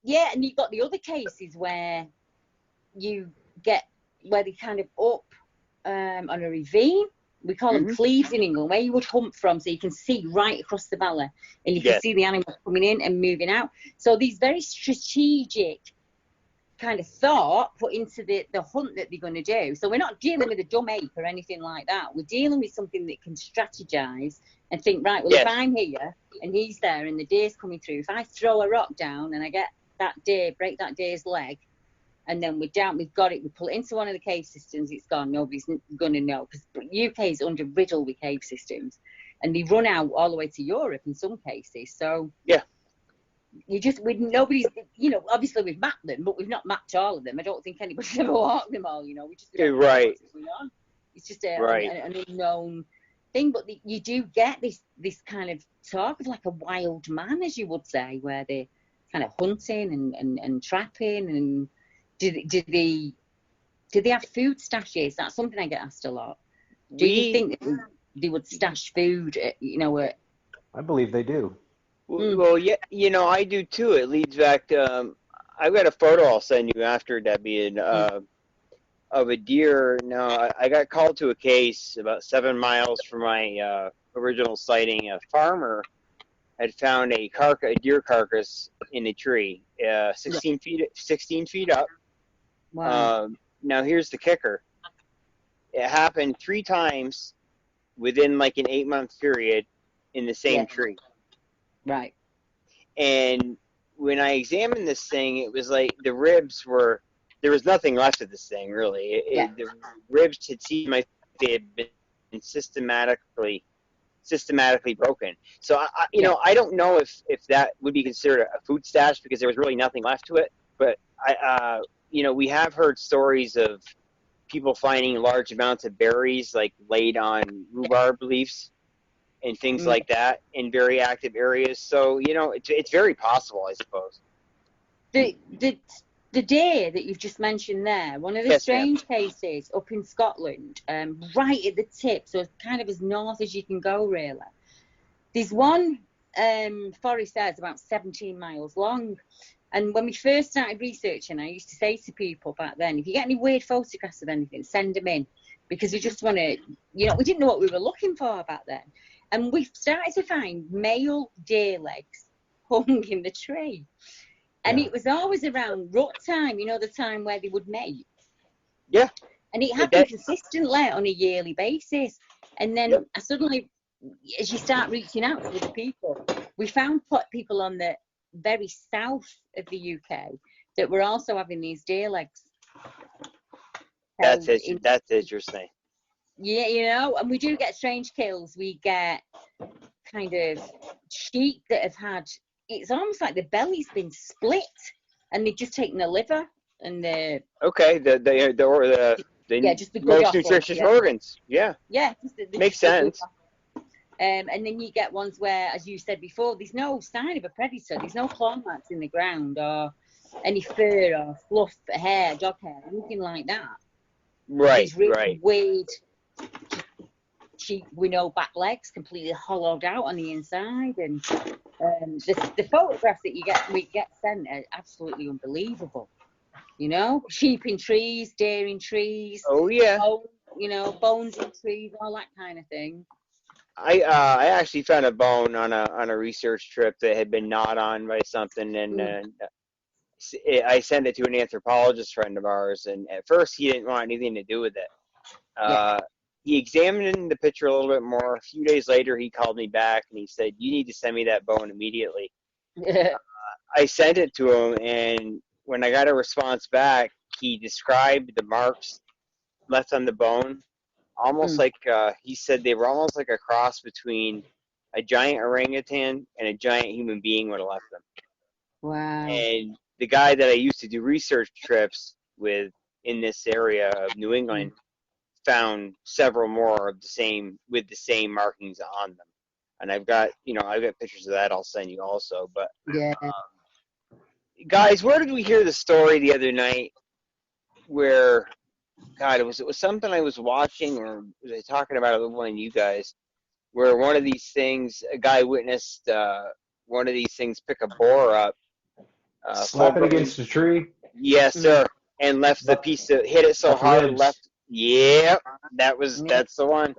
Yeah, and you've got the other cases where they kind of up on a ravine, We call them cleaves in England, where you would hunt from so you can see right across the valley and you can see the animal coming in and moving out. So these very strategic kind of thought put into the hunt that they're going to do. So we're not dealing with a dumb ape or anything like that. We're dealing with something that can strategize and think, right, well, if I'm here and he's there and the deer's coming through, if I throw a rock down and I get that deer, break that deer's leg, and then we've got it, we pull it into one of the cave systems, it's gone, nobody's going to know. Because UK is under riddled with cave systems. And they run out all the way to Europe in some cases. So, nobody's, obviously we've mapped them, but we've not mapped all of them. I don't think anybody's ever walked them all, We just don't know what's going on. It's just an unknown thing. But you do get this kind of talk of like a wild man, as you would say, where they're kind of hunting and trapping and... Do they have food stashes? That's something I get asked a lot. Do you think that they would stash food? I believe they do. Well, yeah, I do too. It leads back to I've got a photo I'll send you after, Debbie, and of a deer. Now, I got called to a case about 7 miles from my original sighting. A farmer had found a deer carcass in a tree, 16 feet up. Wow. Now here's the kicker. It happened 3 times within like an 8-month period in the same tree. Right. And when I examined this thing, it was like the ribs there was nothing left of this thing, really. The ribs had seemed like they had been systematically broken. So, I don't know if that would be considered a food stash because there was really nothing left to it. But, we have heard stories of people finding large amounts of berries, like laid on rhubarb leaves and things like that in very active areas. So, it's very possible, I suppose. The deer that you've just mentioned there, one of the strange cases up in Scotland, right at the tip, so kind of as north as you can go, really. There's one forest there that's about 17 miles long. And when we first started researching, I used to say to people back then, if you get any weird photographs of anything, send them in. Because we just want to, we didn't know what we were looking for back then. And we started to find male deer legs hung in the tree. And it was always around rut time, the time where they would mate. Yeah. And it happened consistently on a yearly basis. And then I suddenly, as you start reaching out to other people, we found people on the very south of the UK that were also having these deer legs. That's interesting. Yeah, and we do get strange kills. We get kind of sheep that have had, it's almost like the belly's been split and they've just taken the liver and the just the most nutritious organs. Yeah. Yeah. Makes sense. And then you get ones where, as you said before, there's no sign of a predator. There's no claw marks in the ground or any fur or fluff, hair, dog hair, anything like that. Right, these really weird sheep, we know, back legs completely hollowed out on the inside. And the photographs that we get sent are absolutely unbelievable. Sheep in trees, deer in trees. Oh, yeah. Bones in trees, all that kind of thing. I actually found a bone on a research trip that had been gnawed on by something, and I sent it to an anthropologist friend of ours, and at first he didn't want anything to do with it. He examined the picture a little bit more. A few days later, he called me back, and he said, "You need to send me that bone immediately." I sent it to him, and when I got a response back, he described the marks left on the bone. Almost like, he said they were almost like a cross between a giant orangutan and a giant human being would have left them. Wow. And the guy that I used to do research trips with in this area of New England found several more of the same markings on them. And I've got pictures of that I'll send you also. But guys, where did we hear the story the other night where, God, it was something I was watching, or was I talking about it with one of you guys, where one of these things, a guy witnessed one of these things pick a boar up, slap it against a tree. Yes, sir, and left the piece hit it so hard, left. Yeah, that's the one.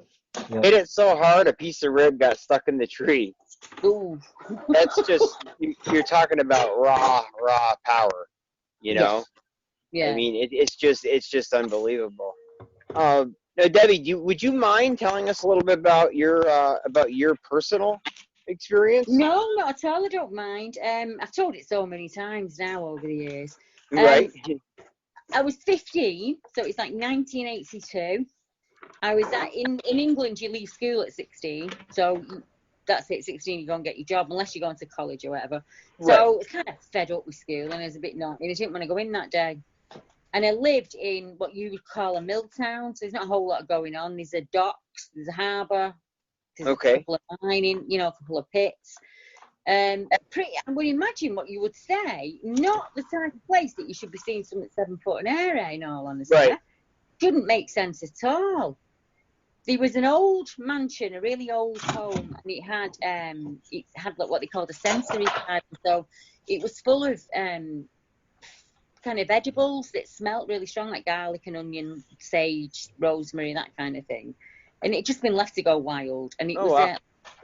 Yeah. Hit it so hard, a piece of rib got stuck in the tree. Ooh. That's just, you're talking about raw power, you know? Yeah. I mean, it's just unbelievable. Now, Debbie, would you mind telling us a little bit about your personal experience? No, not at all. I don't mind. I've told it so many times now over the years. Right. I was 15, so it's like 1982. I was in England. You leave school at 16, so that's it. 16, you go and get your job, unless you're going to college or whatever. So Right. I was kind of fed up with school, and I was a bit naughty. I didn't want to go in that day. And I lived in what you would call a mill town, so there's not a whole lot going on. There's a docks, there's a harbour, there's a couple of mining, a couple of pits. I would imagine what you would say, not the type of place that you should be seeing something 7 foot in air, in all honesty. Right. Didn't make sense at all. There was an old mansion, a really old home, and it had like what they called a sensory garden. So it was full of kind of edibles that smelt really strong, like garlic and onion, sage, rosemary, that kind of thing. And it just been left to go wild. And it was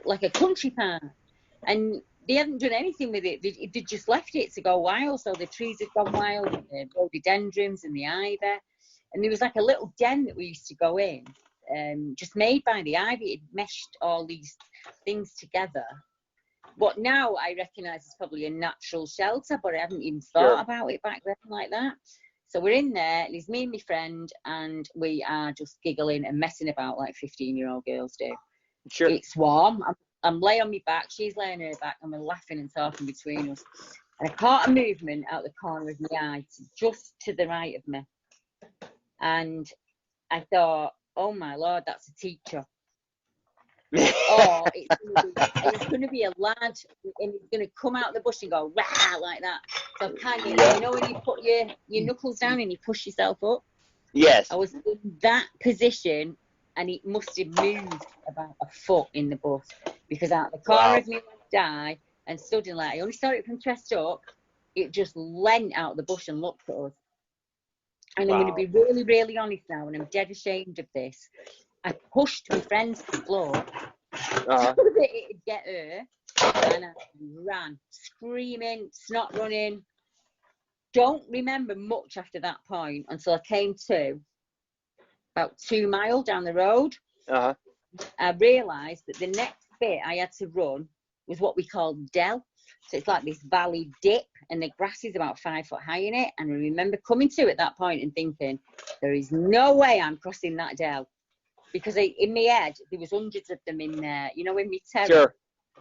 like a country park. And they hadn't done anything with it. They just left it to go wild. So the trees had gone wild, and the rhododendrons and the ivy. And there was like a little den that we used to go in, just made by the ivy. It meshed all these things together. What now I recognise is probably a natural shelter, but I hadn't even thought about it back then like that. So we're in there, and it's me and my friend, and we are just giggling and messing about like 15-year-old girls do. Sure. It's warm. I'm laying on my back, she's laying on her back, and we're laughing and talking between us. And I caught a movement out the corner of my eye, just to the right of me. And I thought, oh my Lord, that's a teacher. Or it's going to be a lad, and he's going to come out of the bush and go rah like that. So kind of, when you put your knuckles down and you push yourself up. Yes. I was in that position, and it must have moved about a foot in the bush, because out the corner of my left eye, and suddenly I only saw it from chest up. It just leant out of the bush and looked at us. And I'm going to be really, really honest now, and I'm dead ashamed of this. I pushed my friend to the floor so that it'd get her, and I ran, screaming, snot running. Don't remember much after that point until I came to about 2 miles down the road. I realised that the next bit I had to run was what we call dell. So it's like this valley dip, and the grass is about 5 foot high in it. And I remember coming to at that point and thinking, there is no way I'm crossing that dell. Because in my head, there was hundreds of them in there, in my terror.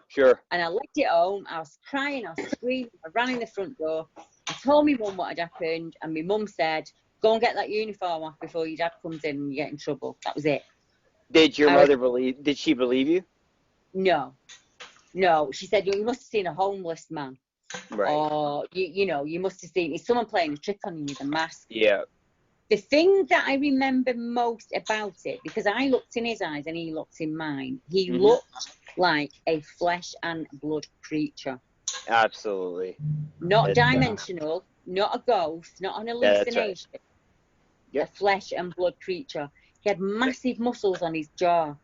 Sure. And I left it home. I was crying, I was screaming, I ran in the front door. I told my mum what had happened, and my mum said, go and get that uniform off before your dad comes in and you get in trouble. That was it. Did your mother did she believe you? No. She said, you must have seen a homeless man. Right. Or, you must have seen, is someone playing a trick on you with a mask? Yeah. The thing that I remember most about it, because I looked in his eyes and he looked in mine, he looked like a flesh and blood creature. Absolutely. Not dimensional, not a ghost, not an hallucination. Right. Yep. A flesh and blood creature. He had massive muscles on his jaw.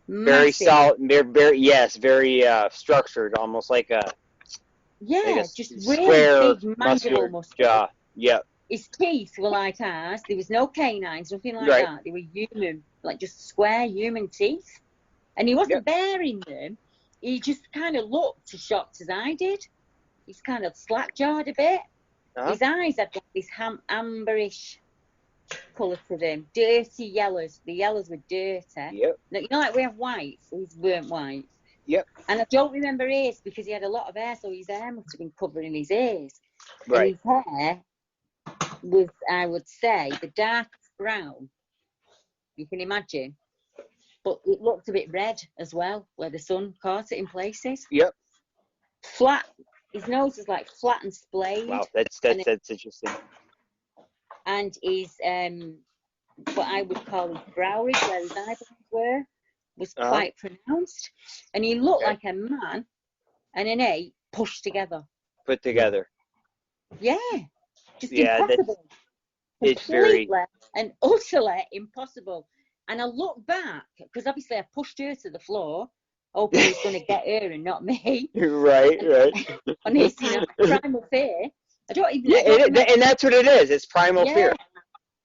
Very solid, very structured, almost like a just square, really big mandible muscles. Jaw. Yep. His teeth were like ours. There was no canines, nothing like that. They were human, like just square human teeth. And he wasn't bearing them. He just kind of looked as shocked as I did. He's kind of slack-jawed a bit. His eyes had like this amberish colour to them. Dirty yellows. The yellows were dirty. Yep. Like we have whites. These weren't white. Yep. And I don't remember ears, because he had a lot of hair, so his hair must have been covering his ears. Right. And his hair was, I would say, the darkest brown you can imagine, but it looked a bit red as well, where the sun caught it in places. Yep. Flat. His nose was like flat and splayed. Wow, that's interesting. And his what I would call his brow ridge, where his eyebrows were, was quite pronounced, and he looked like a man and an ape pushed together. Put together. Yeah. Just impossible. It's very and utterly impossible. And I looked back, because obviously I pushed her to the floor, hoping he was going to get her and not me. Right. On his, primal fear. I don't even. And that's what it is. It's primal fear.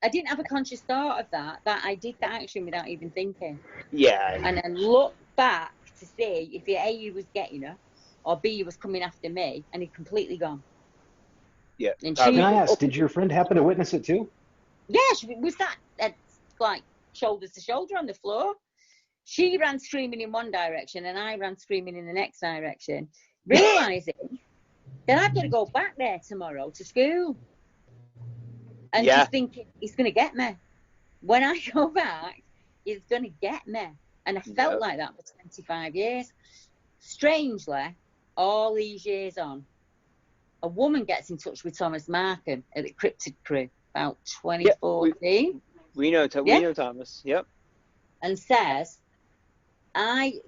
I didn't have a conscious thought of that I did that action without even thinking. Yeah. And then looked back to see if A, was getting her, or B, was coming after me, and he'd completely gone. Yeah. And Can I ask, did your friend happen to witness it too? Yeah, she was like shoulders to shoulder on the floor. She ran screaming in one direction, and I ran screaming in the next direction, realising that I've got to go back there tomorrow to school. And just thinking, he's going to get me. When I go back, he's going to get me. And I felt like that for 25 years. Strangely, all these years on, a woman gets in touch with Thomas Markham at the Cryptid Crew about 2014. We know Thomas. Yep. And says,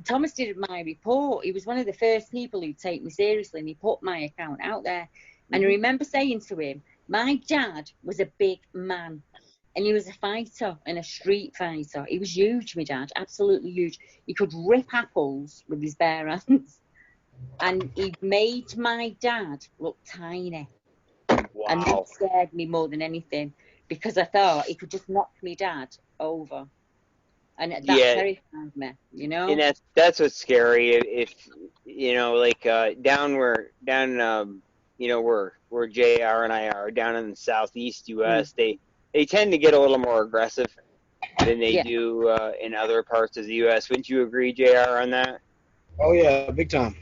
Thomas did my report. He was one of the first people who'd take me seriously, and he put my account out there. And I remember saying to him, my dad was a big man, and he was a fighter and a street fighter. He was huge, my dad, absolutely huge. He could rip apples with his bare hands. And he made my dad look tiny. Wow. And that scared me more than anything, because I thought he could just knock my dad over. And that terrified me, And that's what's scary. If down where JR and I are down in the southeast U.S., they tend to get a little more aggressive than they do in other parts of the U.S. Wouldn't you agree, JR, on that? Oh yeah, big time.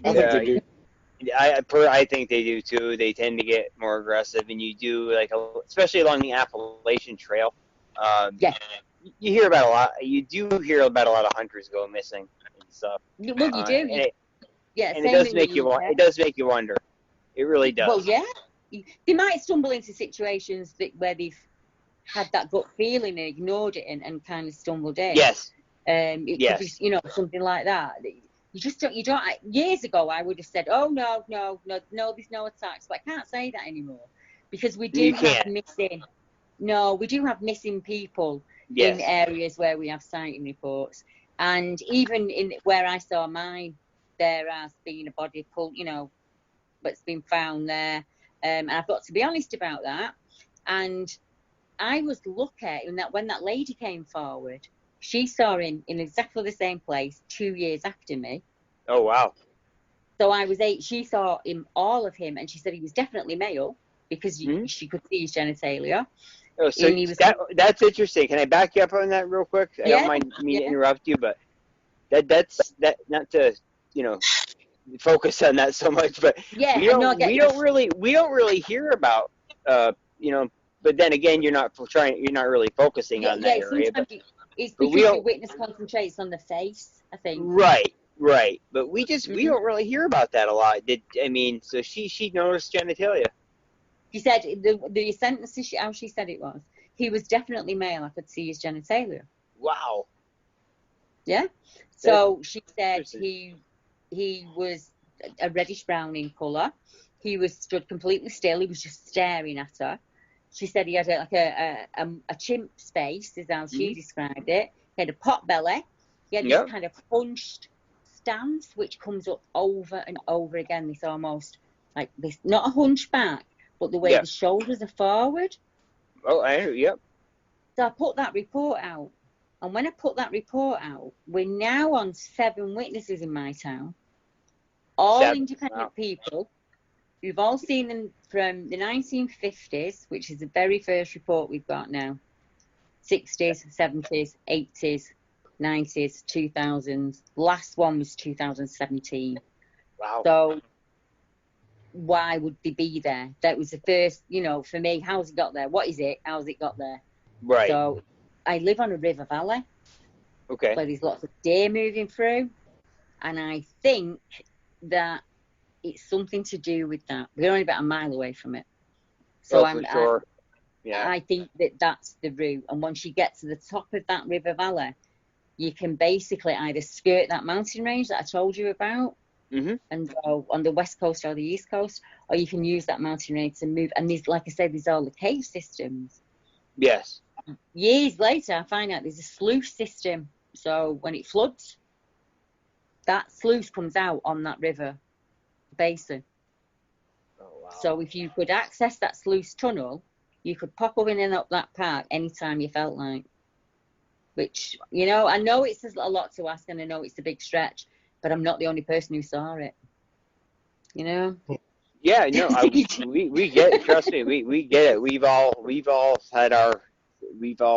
I think they do. I think they do too. They tend to get more aggressive, and you do especially along the Appalachian Trail. You hear about a lot. You do hear about a lot of hunters going missing and stuff. Well, you do. And it does make you. It does make you wonder. It really does. Well, yeah. They might stumble into situations where they've had that gut feeling and ignored it and kind of stumbled in. Yes. It could be, something like that. You don't. Years ago, I would have said, "Oh no, there's no attacks," but I can't say that anymore because we do have missing. No, we do have missing people in areas where we have sighting reports, and even in where I saw mine, there has been a body pulled, that's been found there, and I've got to be honest about that. And I was lucky in that when that lady came forward, she saw him in exactly the same place 2 years after me. Oh wow! So I was 8. She saw all of him, and she said he was definitely male because she could see his genitalia. Oh, so that's interesting. Can I back you up on that real quick? I don't mind me to interrupt you, but that's not to focus on that so much, but we don't really hear about But then again, you're not really focusing on that area. It's because the witness concentrates on the face, I think. Right. But we don't really hear about that a lot. So she noticed genitalia. She said the sentence how she said it was, he was definitely male. I could see his genitalia. Wow. Yeah. So she said he was a reddish brown in colour. He was stood completely still. He was just staring at her. She said he had a chimp's face, is how she described it. He had a pot belly. He had this kind of hunched stance, which comes up over and over again. This almost like this, not a hunchback, but the way the shoulders are forward. Oh, yep. So I put that report out. And when I put that report out, we're now on 7 witnesses in my town. All independent people who've all seen them from the 1950s, which is the very first report we've got now. 60s, 70s, 80s, 90s, 2000s. Last one was 2017. Wow. So why would they be there? That was the first, for me, how's it got there? What is it? How's it got there? Right. So I live on a river valley. Okay. Where there's lots of deer moving through. And I think that it's something to do with that. We're only about a mile away from it. So sure. I think that's the route. And once you get to the top of that river valley, you can basically either skirt that mountain range that I told you about and go on the west coast or the east coast, or you can use that mountain range to move. And there's, like I said, there's all the cave systems Yes. Years later, I find out there's a sluice system. So when it floods, that sluice comes out on that river basin. Oh, wow. So if you could access that sluice tunnel, you could pop up in and up that park anytime you felt like. Which, you know, I know it's a lot to ask, and I know it's a big stretch, but I'm not the only person who saw it. You know? Yeah, no, we get it. Trust me, we get it. We've all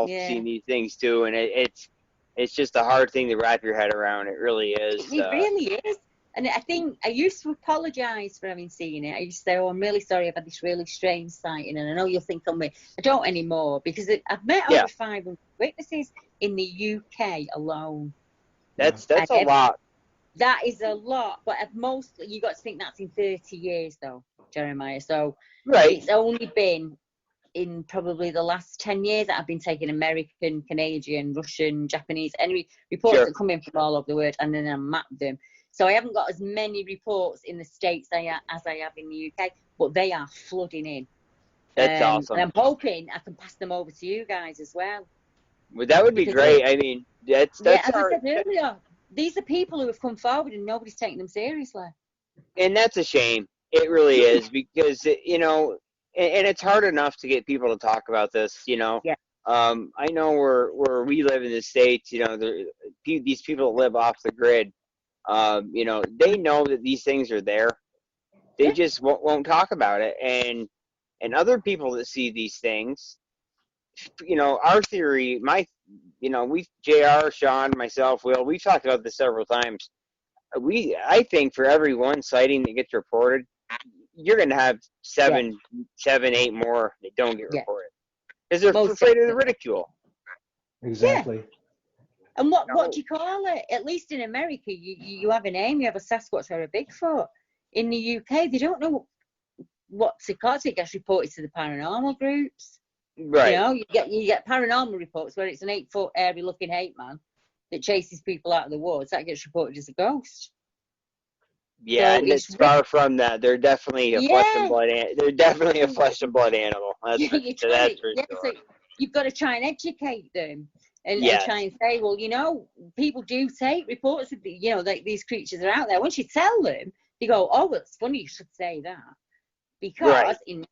seen these things too, and it's just a hard thing to wrap your head around. It really is. It really is. And I think I used to apologise for having seen it. I used to say, "Oh, I'm really sorry I've had this really strange sighting," and I know you'll think I'm weird. I don't anymore, because I've met over 500 witnesses in the UK alone. That's a lot. That is a lot, but at most, you got to think that's in 30 years, though, Jeremiah. So it's only been in probably the last 10 years that I've been taking American, Canadian, Russian, Japanese, any reports that come in from all over the world, and then I map them. So I haven't got as many reports in the States as I have in the UK, but they are flooding in. That's awesome. And I'm hoping I can pass them over to you guys as well. Well, that would be great. I mean, that's as I said earlier, these are people who have come forward and nobody's taking them seriously. And that's a shame. It really is, because, you know, and it's hard enough to get people to talk about this, you know. Yeah. I know where we live in the States, you know, these people that live off the grid, you know, they know that these things are there. They just won't talk about it. And other people that see these things, you know, our theory, you know, JR, Shawn, myself, Will, we've talked about this several times. I think for every one sighting that gets reported, you're going to have seven, 8 more that don't get reported. Because they're afraid of the ridicule. Exactly. Yeah. And what do you call it? At least in America, you have a name, you have a Sasquatch or a Bigfoot. In the UK, they don't know what to call it. It gets reported to the paranormal groups. Right. You know, you get paranormal reports where it's an 8-foot airy looking ape man that chases people out of the woods. That gets reported as a ghost. Yeah, so and it's far from that. They're definitely a flesh and blood. They're definitely a flesh and blood animal. That's for sure. So you've got to try and educate them and try and say, well, you know, people do take reports of you know, like these creatures are out there. Once you tell them, they go, oh, well, it's funny you should say that, because in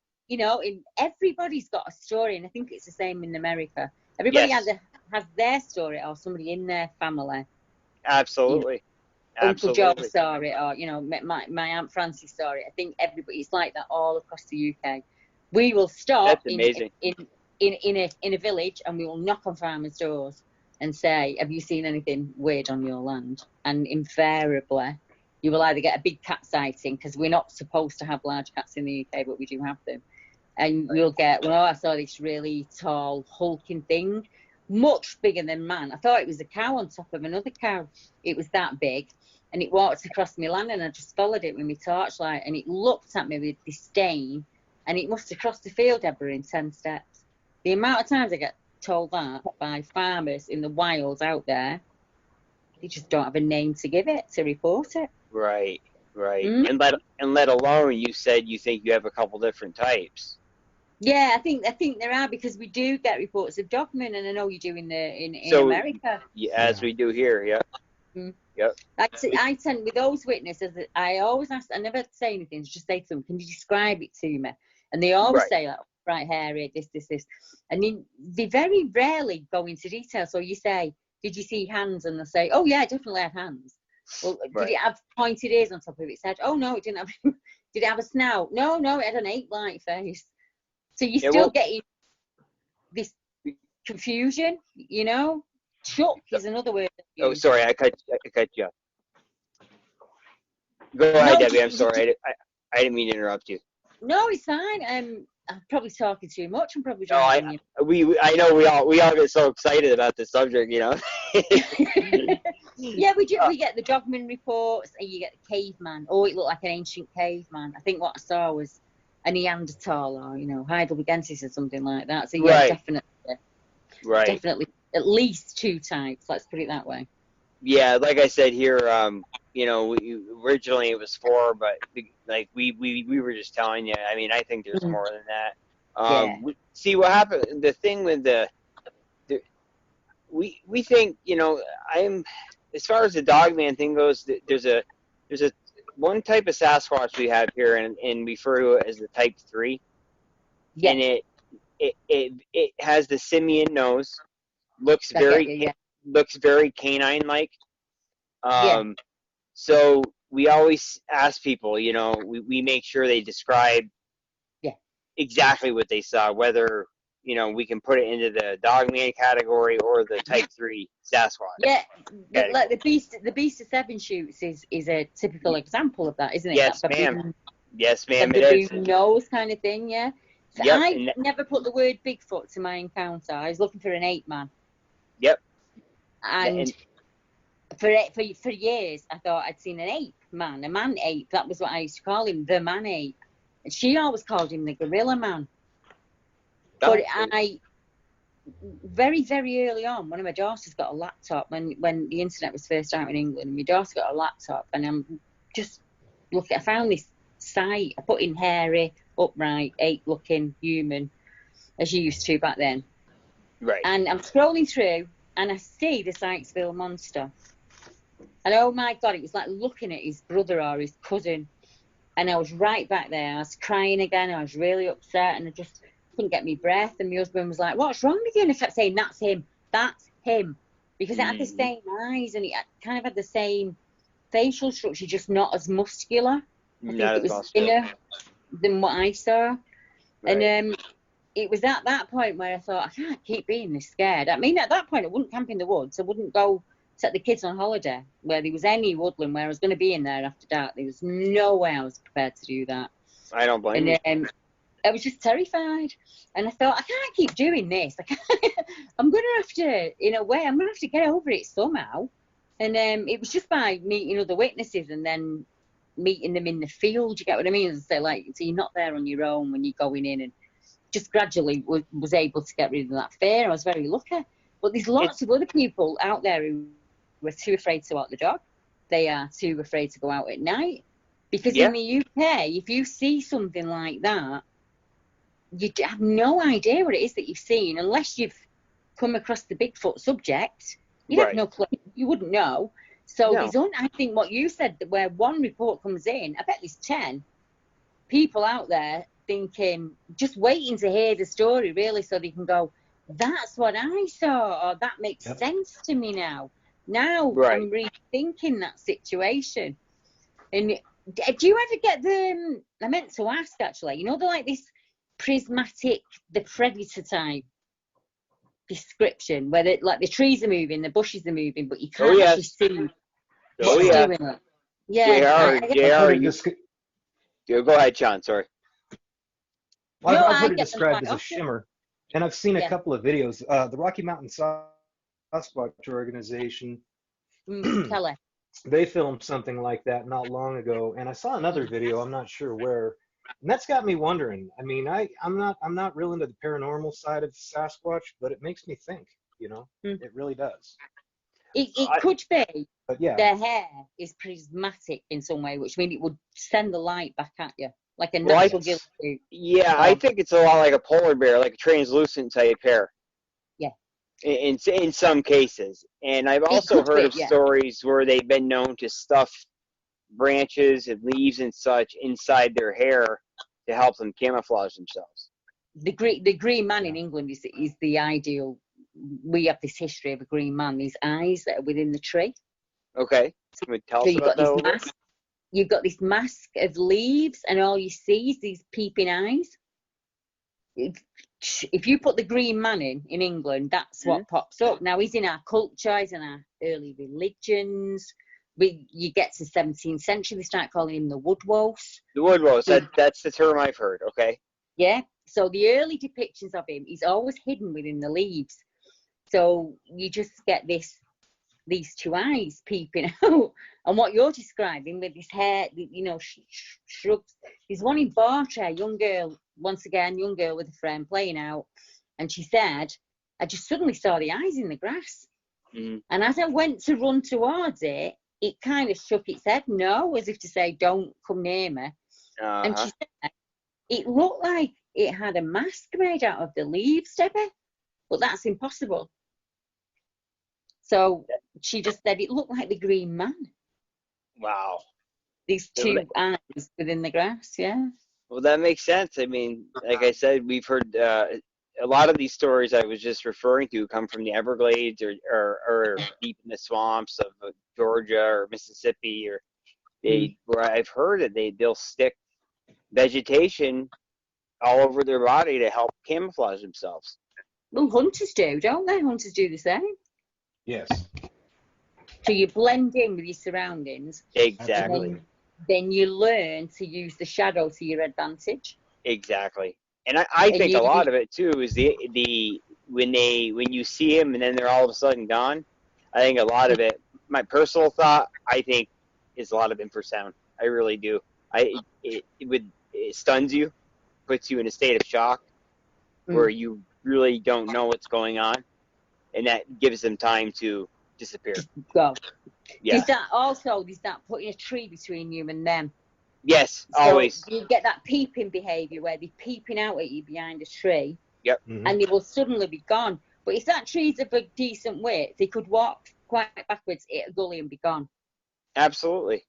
everybody's got a story, and I think it's the same in America. Everybody has their story, or somebody in their family. Absolutely. You know, Uncle Joe saw it, or, you know, my Aunt Frances saw it. I think it's like that all across the UK. We will stop in a village, and we will knock on farmers' doors and say, have you seen anything weird on your land? And invariably, you will either get a big cat sighting, because we're not supposed to have large cats in the UK, but we do have them. And you'll get, well, I saw this really tall, hulking thing, much bigger than man. I thought it was a cow on top of another cow. It was that big. And it walked across my land, and I just followed it with my torchlight, and it looked at me with disdain, and it must have crossed the field, Deborah, in 10 steps. The amount of times I get told that by farmers in the wild out there, they just don't have a name to give it, to report it. Right. Mm-hmm. And let alone, you said you think you have a couple different types. Yeah, I think there are, because we do get reports of dogmen, and I know you do in America. Yeah, as we do here, yeah. Mm-hmm. Yep. I tend, with those witnesses, I always ask, I never say anything, just say to them, can you describe it to me? And they always say, like, bright hair, this. And they very rarely go into detail. So you say, did you see hands? And they'll say, oh yeah, I definitely had hands. Well, did it have pointed ears on top of its head? Oh no, it didn't have. Did it have a snout? No, it had an ape-like face. So you're still getting this confusion, you know? Shook is another word. Oh, sorry, I cut you off. Go ahead, Debbie. I'm sorry. I didn't mean to interrupt you. No, it's fine. I'm probably talking too much. I'm probably I know we all get so excited about this subject, you know. Yeah, we get the dogman reports, and you get the caveman. Oh, it looked like an ancient caveman. I think what I saw was a Neanderthal, or, you know, Heidelbergensis or something like that. So yeah, definitely at least 2 types. Let's put it that way. Yeah, like I said here, you know, originally it was 4, but like we were just telling you. I mean, I think there's more than that. see what happened. The thing with we think, you know, as far as the dogman thing goes, there's a one type of Sasquatch we have here, and we refer to it as the type 3. Yeah. And it has the simian nose, looks very canine like. So we always ask people, you know, we make sure they describe exactly what they saw, whether, you know, we can put it into the dogman category or the type 3 Sasquatch. Yeah, like the beast of seven shoots is a typical example of that, isn't it? Yes, that ma'am. Yes, ma'am. It is. Nose kind of thing, yeah. So yep. I never put the word Bigfoot to my encounter. I was looking for an ape man. Yep. And for years, I thought I'd seen an ape man, a man ape. That was what I used to call him, the man ape. And she always called him the gorilla man. But I, very, very early on, one of my daughters got a laptop when the internet was first out in England. My daughter got a laptop, and I'm just looking. I found this site. I put in hairy, upright, ape-looking human, as you used to back then. Right. And I'm scrolling through, and I see the Sykesville monster. And oh my God, it was like looking at his brother or his cousin. And I was right back there. I was crying again. I was really upset, and I just couldn't get my breath. And my husband was like, "What's wrong with you?" And I kept saying, "That's him. That's him." Because it had the same eyes, and it kind of had the same facial structure, just not as muscular. I think it was thinner than what I saw. Right. And it was at that point where I thought, I can't keep being this scared. I mean, at that point, I wouldn't camp in the woods. I wouldn't go take the kids on holiday where there was any woodland where I was going to be in there after dark. There was no way I was prepared to do that. I don't blame you. I was just terrified. And I thought, I can't keep doing this. I'm going to have to, in a way, I'm going to have to get over it somehow. And it was just by meeting other witnesses and then meeting them in the field. You get what I mean? So, so you're not there on your own when you're going in, and just gradually was able to get rid of that fear. I was very lucky. But there's lots of other people out there who were too afraid to walk the dog. They are too afraid to go out at night. Because in the UK, if you see something like that, you have no idea what it is that you've seen unless you've come across the Bigfoot subject. You have no clue. You wouldn't know. So I think what you said, that where one report comes in, I bet there's 10 people out there thinking, just waiting to hear the story, really, so they can go, that's what I saw, or that makes sense to me now. Now I'm rethinking that situation. And do you ever get I meant to ask actually, you know, like this prismatic, the predator type description, where the trees are moving, the bushes are moving, but you can't actually see what's doing it. Yeah. Go ahead, Sean, sorry. Well, I've heard it described as a shimmer, and I've seen a couple of videos. The Rocky Mountain Sasquatch organization, they filmed something like that not long ago, and I saw another video, I'm not sure where, and that's got me wondering. I mean, I'm not real into the paranormal side of Sasquatch, but it makes me think, you know. It really does. It could be, but their hair is prismatic in some way, which means it would send the light back at you, like a natural gill suit. Yeah, I think it's a lot like a polar bear, like a translucent type hair. Yeah. In some cases. And I've also heard of stories where they've been known to stuff branches and leaves and such inside their hair to help them camouflage themselves. The green man in England is the ideal. We have this history of a green man, these eyes that are within the tree. Okay. Tell us about that. You've got this mask of leaves, and all you see is these peeping eyes. If you put the green man in England, that's what pops up. Now, he's in our culture, he's in our early religions. You get to the 17th century, they start calling him the woodwolf. The woodwolf, that's the term I've heard, okay. Yeah, so the early depictions of him, he's always hidden within the leaves. So you just get these two eyes peeping out. And what you're describing with his hair, you know, shrugs. There's one in Bartray, young girl with a friend playing out. And she said, I just suddenly saw the eyes in the grass. And as I went to run towards it, it kind of shook its head no, as if to say, don't come near me. And she said, it looked like it had a mask made out of the leaves, Debbie. But that's impossible. So she just said it looked like the Green Man. Wow. These two eyes within the grass, yeah. Well, that makes sense. I mean, like I said, we've heard a lot of these stories I was just referring to come from the Everglades or deep in the swamps of Georgia or Mississippi, or where I've heard that they'll stick vegetation all over their body to help camouflage themselves. Well, hunters do, don't they? Hunters do the same. Yes. So you blend in with your surroundings. Exactly. Then you learn to use the shadow to your advantage. Exactly. And I think a lot of it too is when you see them and then they're all of a sudden gone. I think a lot of it, my personal thought, I think, is a lot of infrasound. I really do. It stuns you, puts you in a state of shock where you really don't know what's going on, and that gives them time to disappear. Go. Yeah. Is that putting a tree between you and them? Yes, so always. You get that peeping behaviour where they're peeping out at you behind a tree. Yep. And they will suddenly be gone. But if that tree's of a decent width, they could walk quite backwards, hit a gully and be gone. Absolutely.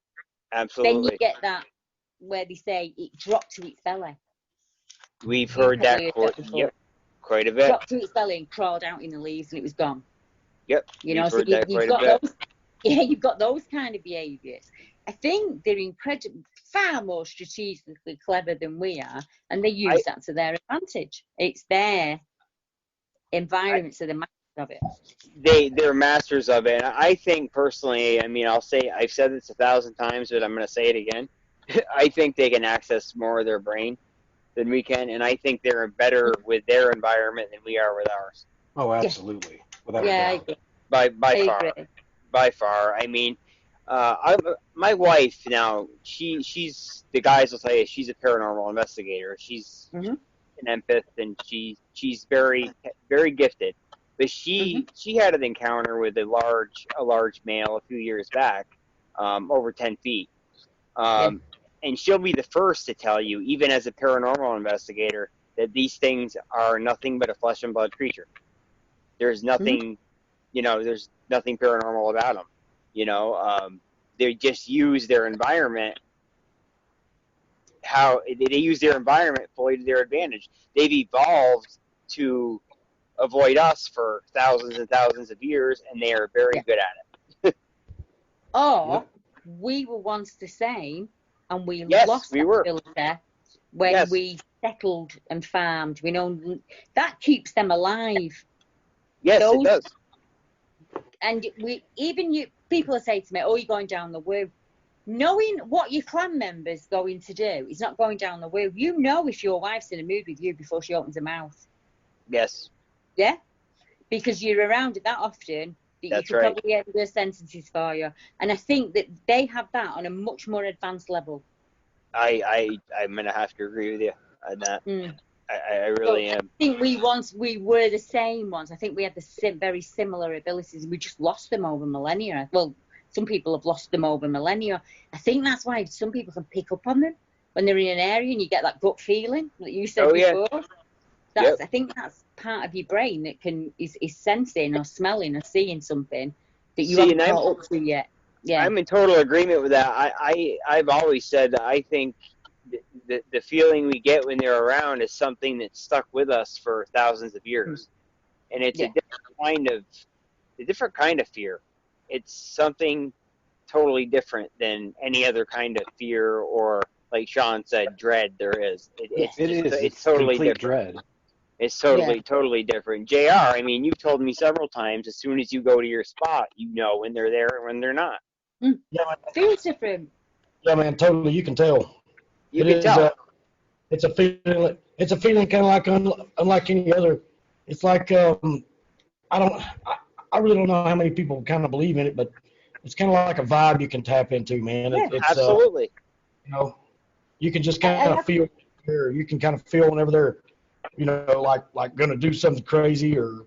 Then you get that where they say it dropped to its belly. We've heard that quite a bit. Dropped to its belly and crawled out in the leaves and it was gone. Yep. You know, so you've got those. Yeah, you've got those kind of behaviours. I think they're far more strategically clever than we are, and they use that to their advantage. It's their environment, so they're masters of it. They're masters of it. And I think personally, I mean, I've said this 1,000 times, but I'm going to say it again. I think they can access more of their brain than we can, and I think they're better with their environment than we are with ours. Oh, absolutely. Yeah. Without a doubt. By far. I mean, my wife now, she's the guys will tell you she's a paranormal investigator. She's an empath, and she's very very gifted. But she had an encounter with a large male a few years back, over 10 feet. And she'll be the first to tell you, even as a paranormal investigator, that these things are nothing but a flesh and blood creature. There's nothing, there's nothing paranormal about them. They just use their environment. They use their environment fully to their advantage. They've evolved to avoid us for thousands and thousands of years, and they are very good at it. We were once the same, and we lost that ability when we settled and farmed. We know that keeps them alive. Yes, it does. And people say to me, "Oh, you're going down the woo." Knowing what your clan member's going to do is not going down the woo. You know if your wife's in a mood with you before she opens her mouth. Yes. Yeah? Because you're around it that often that you can probably get their sentences for you. And I think that they have that on a much more advanced level. I'm going to have to agree with you on that. I really am. I think we were the same ones. I think we had the very similar abilities. We just lost them over millennia. Well, some people have lost them over millennia. I think that's why some people can pick up on them when they're in an area and you get that gut feeling that you said before. I think that's part of your brain that is sensing or smelling or seeing something that you haven't caught up to yet. Yeah, I'm in total agreement with that. I've always said that I think the feeling we get when they're around is something that's stuck with us for thousands of years, and it's a different kind of fear. It's something totally different than any other kind of fear, or like Shawn said, dread there is. It's totally different. Dread. It's totally different. JR, I mean, you've told me several times, as soon as you go to your spot, you know when they're there and when they're not. Yeah, feels different. Yeah, man, totally. You can tell. You can tell. It's a feeling. It's a feeling kind of like unlike any other. It's like I really don't know how many people kind of believe in it, but it's kind of like a vibe you can tap into, man. It's, absolutely. You can just kind of feel. You can kind of feel whenever they're, like going to do something crazy or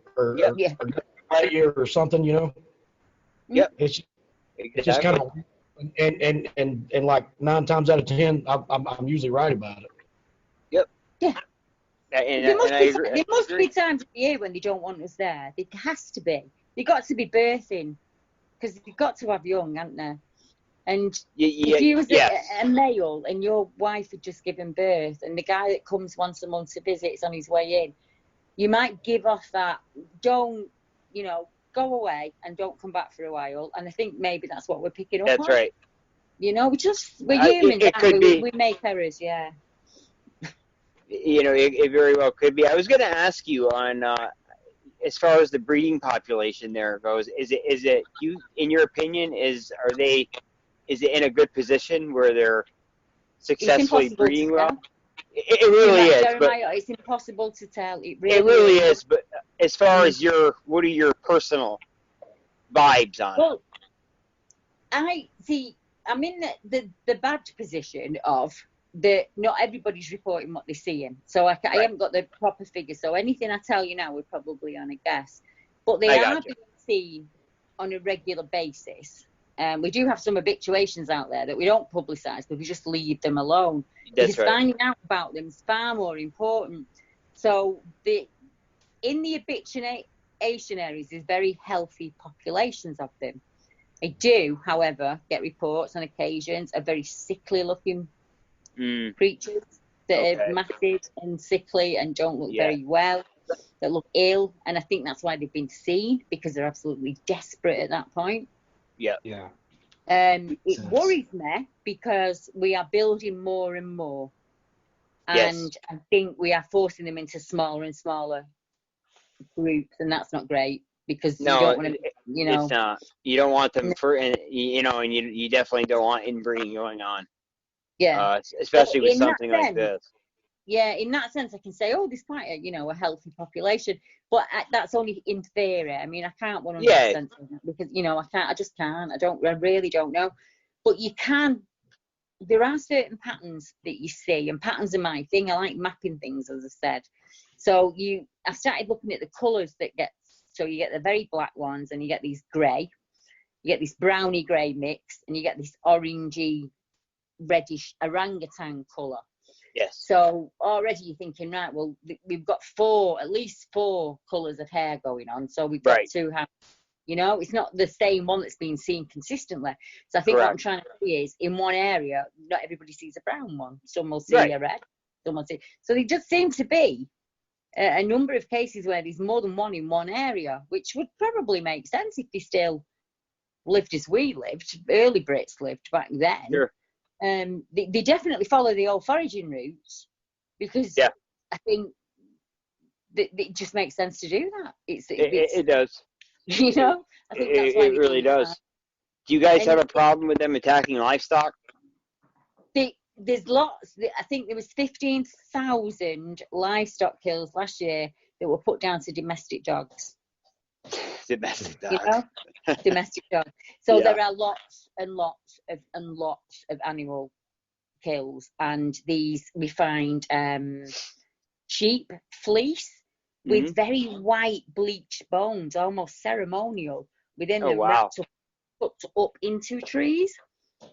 something, Yep. It's just kind of, and like 9 times out of 10, I'm usually right about it. Yep. Yeah. There must be times of the year when they don't want us there. There has to be. They've got to be birthing, because they've got to have young, haven't they? And if you was a male and your wife had just given birth, and the guy that comes once a month to visit is on his way in, you might give off that, don't, go away and don't come back for a while. And I think maybe that's what we're picking up on. That's right. We're humans. We make errors, yeah. It very well could be. I was going to ask you on, as far as the breeding population there goes, is it you, in your opinion, is it in a good position where they're successfully breeding well? It really is. Jeremiah, it's impossible to tell. It really is. But as far as what are your personal vibes on it? Well, I'm in the bad position of not everybody's reporting what they're seeing. So I haven't got the proper figures. So anything I tell you now, we're probably on a guess. But they are being seen on a regular basis. We do have some habituations out there that we don't publicise, but we just leave them alone. Because finding out about them is far more important. So in the habituation areas, there's very healthy populations of them. I do, however, get reports on occasions of very sickly looking creatures that are massive and sickly and don't look very well, that look ill. And I think that's why they've been seen, because they're absolutely desperate at that point. Yeah. It worries me because we are building more and more. And I think we are forcing them into smaller and smaller groups, and that's not great. Because you don't want to, it's not. You don't want them and you definitely don't want inbreeding going on. Yeah. Especially with something like this. Yeah, in that sense, I can say, there's quite a healthy population, but that's only in theory. I mean, I can't 100% because I just can't. I really don't know. But you can. There are certain patterns that you see, and patterns are my thing. I like mapping things, as I said. So I started looking at the colours that get. So you get the very black ones, and you get these grey, you get this browny grey mix, and you get this orangey, reddish orangutan colour. Yes. So already you're thinking, right, well, we've got at least four colours of hair going on. So we've got to have, it's not the same one that's been seen consistently. So I think what I'm trying to say is, in one area, not everybody sees a brown one. Some will see a red, some will see. So there just seems to be a number of cases where there's more than one in one area, which would probably make sense if they still lived as we lived, early Brits lived back then. Sure. They definitely follow the old foraging routes, because I think it just makes sense to do that. It does. I think that's why it really does. Do you guys have a problem with them attacking livestock? There's lots. I think there was 15,000 livestock kills last year that were put down to domestic dogs. Domestic dogs. Domestic dogs. So there are lots and lots of animal kills, and these we find sheep fleece with very white bleached bones, almost ceremonial, within them wrapped up into trees.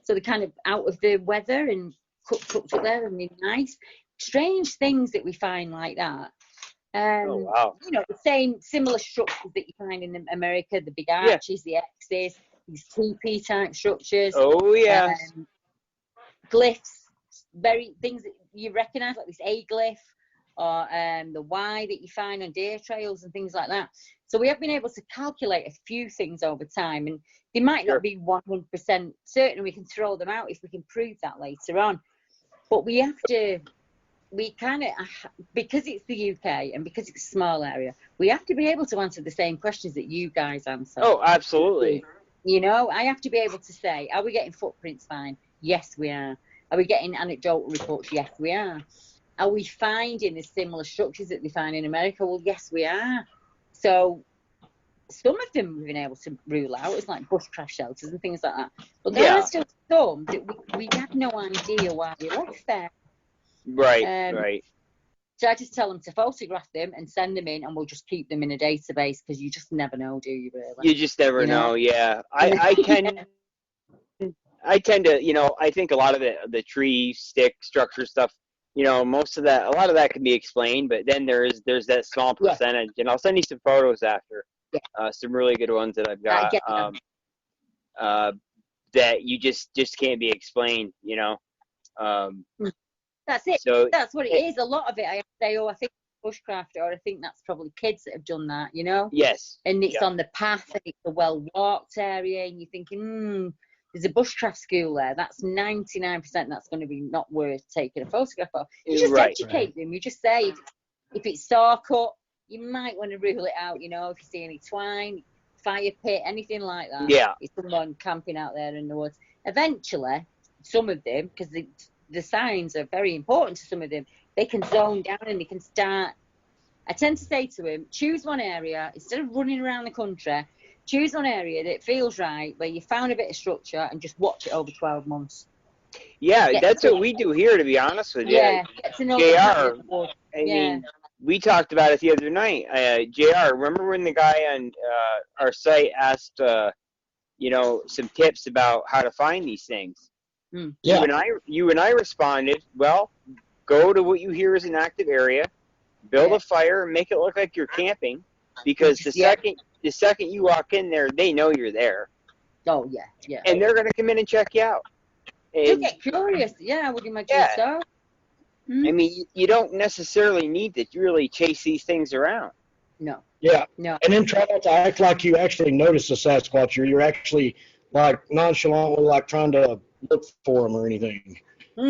So they're kind of out of the weather and cooked up there, and they're nice. Strange things that we find like that. The similar structures that you find in America, the big arches, the X's, these teepee type structures. Glyphs, things that you recognise, like this A glyph, or the Y that you find on deer trails and things like that. So we have been able to calculate a few things over time, and they might not be 100% certain. We can throw them out if we can prove that later on. But we have to, because it's the UK and because it's a small area, we have to be able to answer the same questions that you guys answer. Oh, absolutely. I have to be able to say, are we getting footprints fine? Yes, we are. Are we getting anecdotal reports? Yes, we are. Are we finding the similar structures that we find in America? Well, yes, we are. So some of them we've been able to rule out. It's like bush crash shelters and things like that. But there are still some that we have no idea why they left there. Right. So I just tell them to photograph them and send them in, and we'll just keep them in a database, because you just never know, do you, really? You just never know, yeah. I tend to, I think a lot of the tree, stick, structure stuff, you know, a lot of that can be explained, but then there's that small percentage, and I'll send you some photos after, some really good ones that I've got, that you just can't be explained, you know. That's it. So that's what it is. A lot of it, I say, oh, I think bushcraft, or I think that's probably kids that have done that, you know. Yes. And it's on the path, and it's a well-walked area, and you're thinking, there's a bushcraft school there. That's 99%. That's going to be not worth taking a photograph of. You just educate them. You just say, if it's saw cut, you might want to rule it out. You know, if you see any twine, fire pit, anything like that. Yeah. It's someone camping out there in the woods. Eventually, some of them, because the signs are very important to some of them, they can zone down and they can start. I tend to say to them, choose one area instead of running around the country. Choose one area that feels right, where you found a bit of structure, and just watch it over 12 months. Yeah, that's what we do here, to be honest with you. Yeah, get to know JR, I mean, we talked about it the other night. JR, remember when the guy on our site asked, you know, some tips about how to find these things? Yeah. You and I responded, well, go to what you hear is an active area, build a fire, make it look like you're camping, because the second you walk in there, they know you're there. Oh, yeah, yeah. And they're going to come in and check you out. You get curious. Yeah, I would imagine so. I mean, you don't necessarily need to really chase these things around. No. Yeah. No. And then try not to act like you actually notice a Sasquatch, or you're actually like nonchalantly like trying to look for them or anything.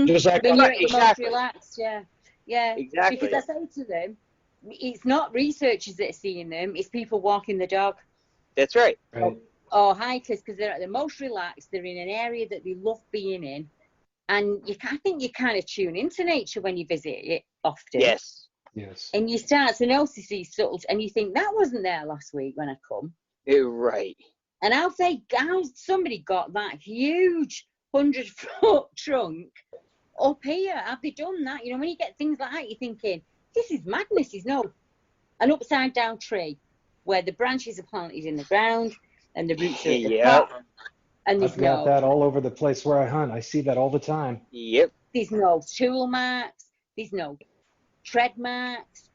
Just act like you're most relaxed. Yeah. Yeah. Exactly. Because I say to them, it's not researchers that are seeing them, it's people walking the dog. That's right. Or hikers, because they're at the most relaxed, they're in an area that they love being in, and I think you kind of tune into nature when you visit it often. Yes. And you start to notice these subtle, and you think, that wasn't there last week when I come. Right. And how somebody got that huge 100-foot trunk up here? Have they done that? You know, when you get things like that, you're thinking, this is madness. There's no an upside down tree where the branches are planted in the ground and the roots are at the top. And I've got that all over the place where I hunt. I see that all the time. Yep. There's no tool marks. There's no tread marks.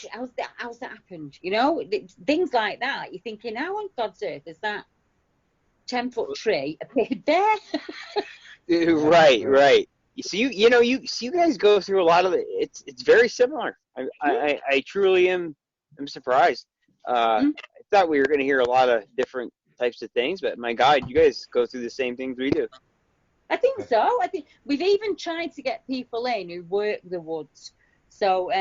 How's that happened? You know, things like that. You're thinking, how on God's earth has that 10-foot tree appeared there? Right. So you guys go through a lot of it. It's very similar. I truly am surprised. I thought we were going to hear a lot of different types of things, but my God, you guys go through the same things we do. I think so. I think we've even tried to get people in who work the woods. So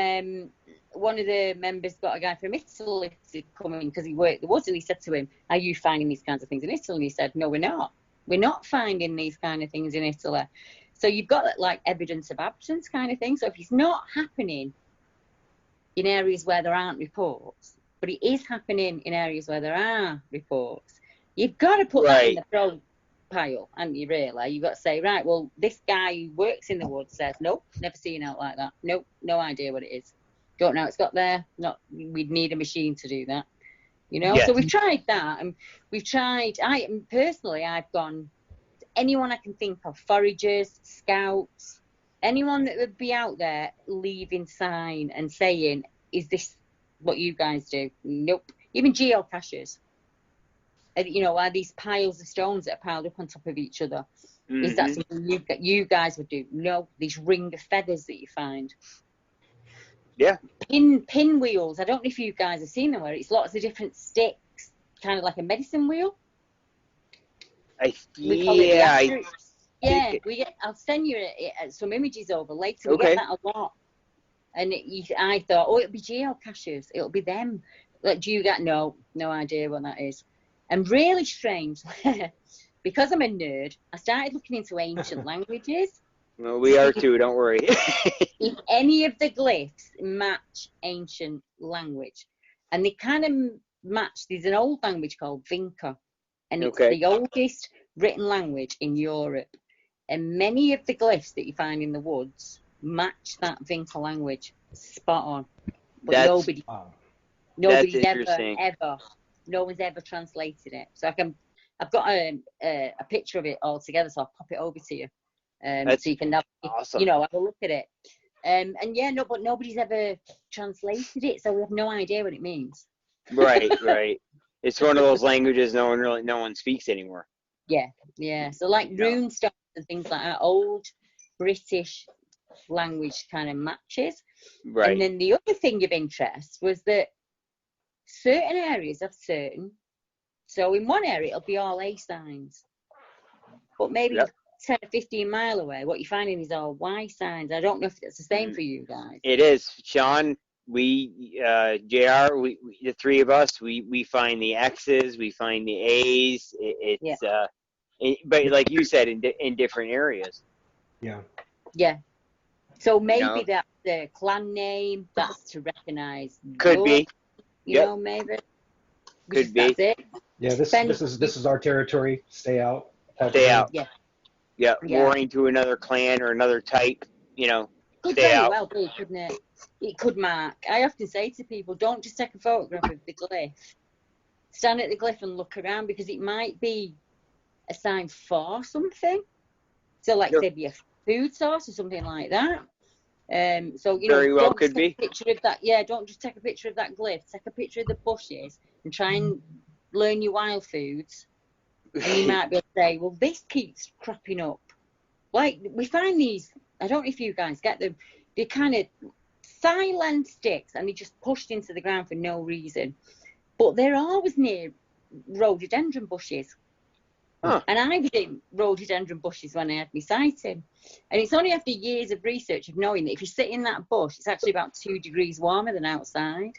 one of the members got a guy from Italy to come in because he worked the woods, and he said to him, "Are you finding these kinds of things in Italy?" And he said, "No, we're not. We're not finding these kind of things in Italy." So you've got like evidence of absence kind of thing. So if it's not happening in areas where there aren't reports, but it is happening in areas where there are reports, you've got to put that in the pro pile, and you really, you've got to say, right, well, this guy who works in the woods says, nope, never seen out like that. Nope, no idea what it is. Don't know it's got there. We'd need a machine to do that. You know, so we've tried that, and we've tried. I've gone to anyone I can think of, foragers, scouts, anyone that would be out there leaving sign and saying, is this what you guys do? Nope. Even geocachers. You know, are these piles of stones that are piled up on top of each other? Mm-hmm. Is that something you guys would do? No, these ring of feathers that you find. Yeah. Pinwheels. I don't know if you guys have seen them, where it's lots of different sticks, kind of like a medicine wheel. I'll send you some images over later. We get that a lot. And I thought, it'll be geocachers. It'll be them. Like, do you got no idea what that is? And really strange, because I'm a nerd, I started looking into ancient languages. Well, we are too, don't worry. If any of the glyphs match ancient language, and they kind of match, there's an old language called Vinca, and it's the oldest written language in Europe. And many of the glyphs that you find in the woods match that Vinca language, spot on. But no one's ever translated it. So I've got a picture of it all together, so I'll pop it over to you. So you can have, awesome. have a look at it. And yeah, no, but nobody's ever translated it, so we have no idea what it means. Right. It's one of those languages no one speaks anymore. Yeah. So like rune stones and things like that, old British language kind of matches. Right. And then the other thing of interest was that certain areas have certain. So in one area it'll be all A signs, but maybe 10 or 15 mile away, what you're finding is all Y signs. I don't know if it's the same for you guys. It is, Shawn. We, JR, we the three of us, we find the X's, we find the A's. But like you said, in different areas. Yeah. So maybe that's the clan name. That's to recognise. Could be. You know, maybe. Could be. That's it. Yeah. This is our territory. Stay out. Stay out. Yeah. Warring to another clan or another type. Could stay out. Well be, couldn't it? It could mark. I often say to people, don't just take a photograph of the glyph. Stand at the glyph and look around, because it might be a sign for something. So like maybe a food source or something like that. So very well don't could be. Picture of that. Yeah, don't just take a picture of that glyph. Take a picture of the bushes and try and learn your wild foods. And you might be able to say, well, this keeps cropping up. Like we find these. I don't know if you guys get them. They're kind of thigh-length sticks, and they're just pushed into the ground for no reason. But they're always near rhododendron bushes. Huh. And I was in rhododendron bushes when I had my sighting. And it's only after years of research of knowing that if you sit in that bush, it's actually about 2 degrees warmer than outside.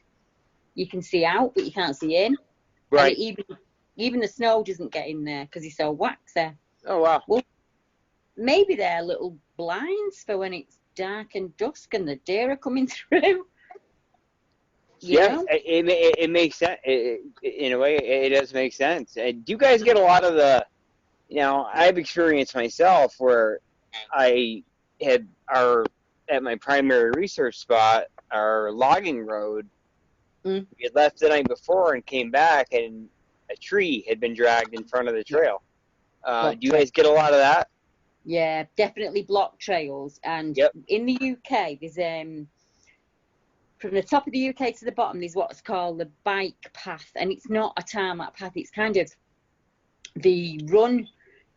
You can see out, but you can't see in. Right. And even the snow doesn't get in there because it's so waxy. Oh, wow. Well, maybe they're little blinds for when it's dark and dusk and the deer are coming through. It makes sense. In a way, it does make sense. Do you guys get a lot of the, I've experienced myself where I at my primary research spot, our logging road, we had left the night before and came back, and a tree had been dragged in front of the trail. Do you guys get a lot of that? Yeah, definitely block trails. And in the UK, there's from the top of the UK to the bottom, there's what's called the bike path, and it's not a tarmac path. It's kind of the run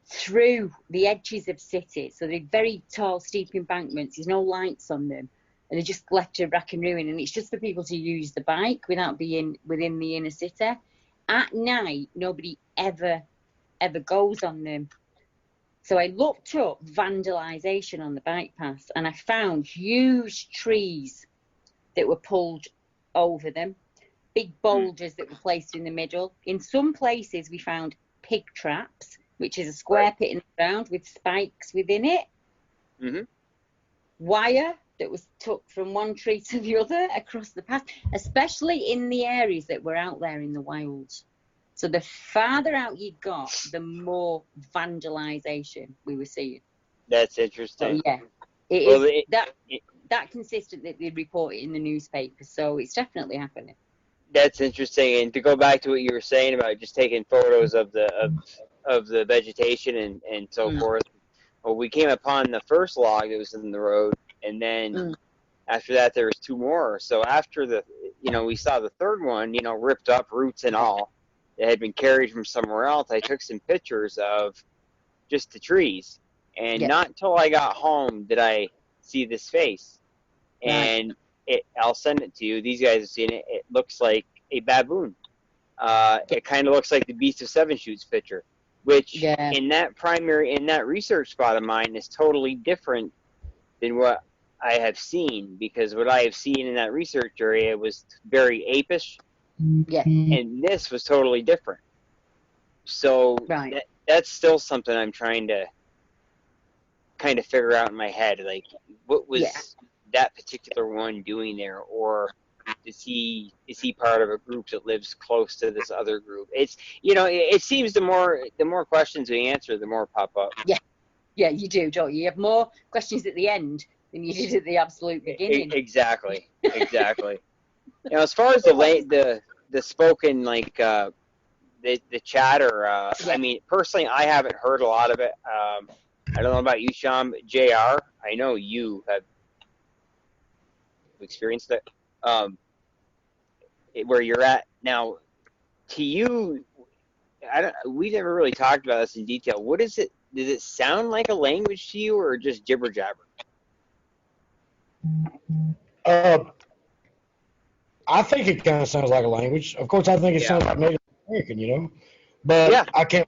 through the edges of cities. So they're very tall, steep embankments. There's no lights on them, and they're just left to rack and ruin. And it's just for people to use the bike without being within the inner city. At night, nobody ever goes on them. So I looked up vandalisation on the bike paths, and I found huge trees that were pulled over them, big boulders that were placed in the middle. In some places, we found pig traps, which is a square pit in the ground with spikes within it. Mm-hmm. Wire that was took from one tree to the other across the path, especially in the areas that were out there in the wilds. So the farther out you got, the more vandalisation we were seeing. That's interesting. So, yeah, it is that consistent that they report it in the newspaper. So it's definitely happening. That's interesting. And to go back to what you were saying about just taking photos of the vegetation and so forth. Well, we came upon the first log that was in the road, and then after that there was 2 more. So after we saw the third one, ripped up, roots and all. That had been carried from somewhere else. I took some pictures of just the trees, and not until I got home did I see this face. And I'll send it to you. These guys have seen it. It looks like a baboon. It kind of looks like the Beast of Seven Shoots picture, which in that research spot of mine is totally different than what I have seen, because what I have seen in that research area was very apish. And this was totally different. So that's still something I'm trying to kind of figure out in my head. Like, what was that particular one doing there? Or is he part of a group that lives close to this other group? It's it seems the more questions we answer, the more pop up. Yeah, you do, don't you? You have more questions at the end than you did at the absolute beginning. Exactly. As far as the spoken, like the chatter, I mean, personally, I haven't heard a lot of it. I don't know about you, Shawn, but JR, I know you have experienced it. Where you're at now, to you, we never really talked about this in detail. What is it? Does it sound like a language to you, or just jibber jabber? I think it kind of sounds like a language. Of course, I think it sounds like Native American, you know, but Yeah. I can't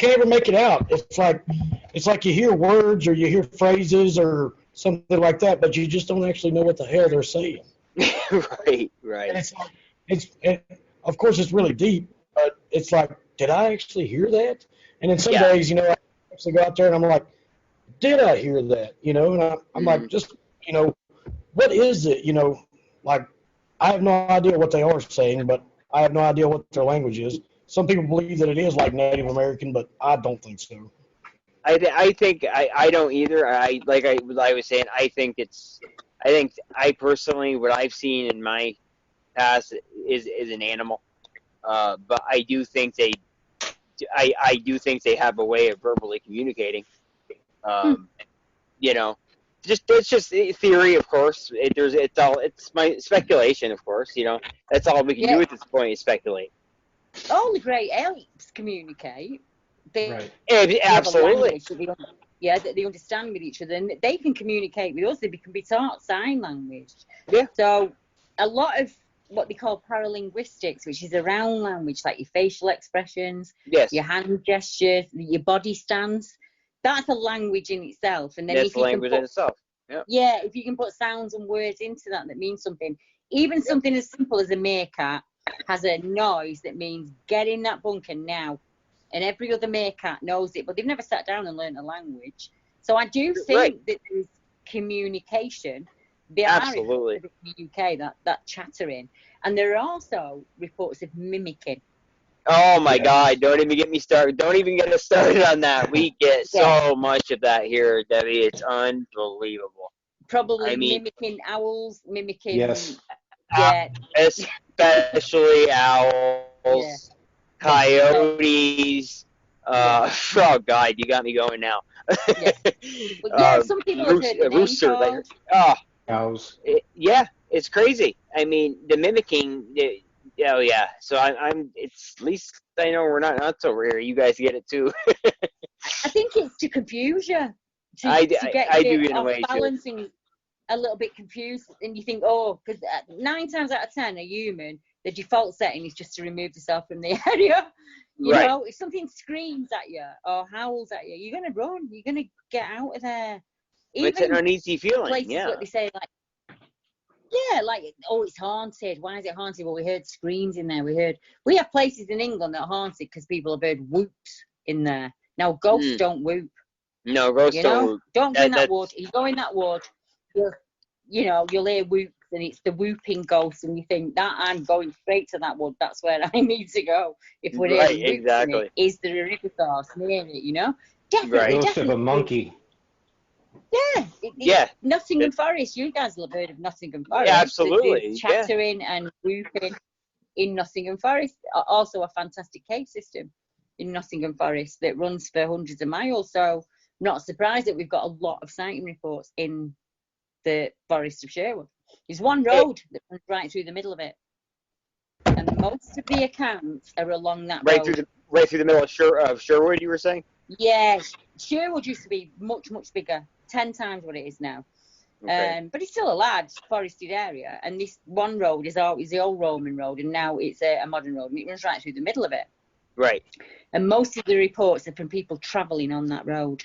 ever make it out. It's like you hear words or you hear phrases or something like that, but you just don't actually know what the hell they're saying. Right. And of course, it's really deep, but it's like, did I actually hear that? And then some days, you know, I actually go out there and I'm like, did I hear that? You know, and I'm like, just, you know, what is it? You know, like, I have no idea what they are saying, but I have no idea what their language is. Some people believe that it is like Native American, but I don't think so. I think I don't either. I was saying, I think I personally, what I've seen in my past is an animal. But I do think they have a way of verbally communicating. You know, it's just theory, of course. It's my speculation, of course. You know, that's all we can do at this point is speculate. All the great apes communicate. Right. Absolutely. They understand with each other, and they can communicate with us. They can be taught sign language. Yeah. So a lot of what they call paralinguistics, which is around language, like your facial expressions, your hand gestures, your body stance, that's a language in itself. And then that's a language in itself. Yeah. Yeah, if you can put sounds and words into that means something, even something as simple as a meerkat has a noise that means get in that bunker now. And every other meerkat knows it, but they've never sat down and learned a language. So I do think that there's communication. There Absolutely. are in the UK that chattering, and there are also reports of mimicking. Oh my God! Don't even get me started. Don't even get us started on that. We get so much of that here, Debbie. It's unbelievable. Probably mimicking owls, mimicking especially owls, coyotes. Oh God, you got me going now. Some people have heard the rooster, name Cows. It's crazy. I mean, the mimicking. So I'm. It's at least I know we're not nuts over here. You guys get it too. I think it's to confuse you. I do in a way balancing too. A little bit confused, and you think, because 9 times out of 10, a human, the default setting is just to remove yourself from the area. You know, if something screams at you or howls at you, you're gonna run. You're gonna get out of there. It's an uneasy feeling. Places what they say, like, it's haunted. Why is it haunted? Well, we heard screams in there. We have places in England that are haunted because people have heard whoops in there. Now, ghosts don't whoop. No, ghosts don't whoop. Don't go in that wood. If you go in that wood, you'll hear whoops, and it's the whooping ghost, and you think that I'm going straight to that wood. That's where I need to go. If we're hearing whoops in it, is there a river source near it? You know, definitely. Ghost of a monkey. Yeah, Nottingham Forest. You guys will have heard of Nottingham Forest. Yeah, absolutely. There's chattering and whooping in Nottingham Forest. Also, a fantastic cave system in Nottingham Forest that runs for hundreds of miles. So, not surprised that we've got a lot of sighting reports in the Forest of Sherwood. There's one road that runs right through the middle of it, and most of the accounts are along that road. Right through the middle of Sherwood, you were saying? Yes, Sherwood used to be much, much bigger. 10 times what it is now. But it's still a large forested area, and this one road is the old Roman road, and now it's a modern road, and it runs right through the middle of it. Right. And most of the reports are from people travelling on that road,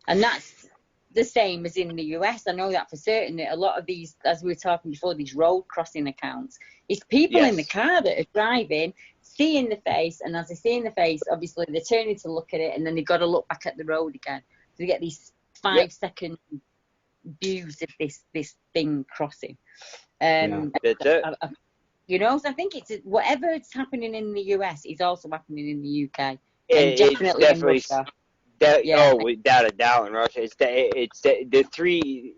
and that's the same as in the US. I know that for certain, that a lot of these, as we were talking before, these road crossing accounts, it's people in the car that are driving, seeing the face, and as they see in the face, obviously they're turning to look at it, and then they've got to look back at the road again. So they get these 5-second views of this thing crossing. That's it. So I think it's whatever's happening in the US is also happening in the UK. It's definitely in Russia. Without a doubt in Russia. It's the three,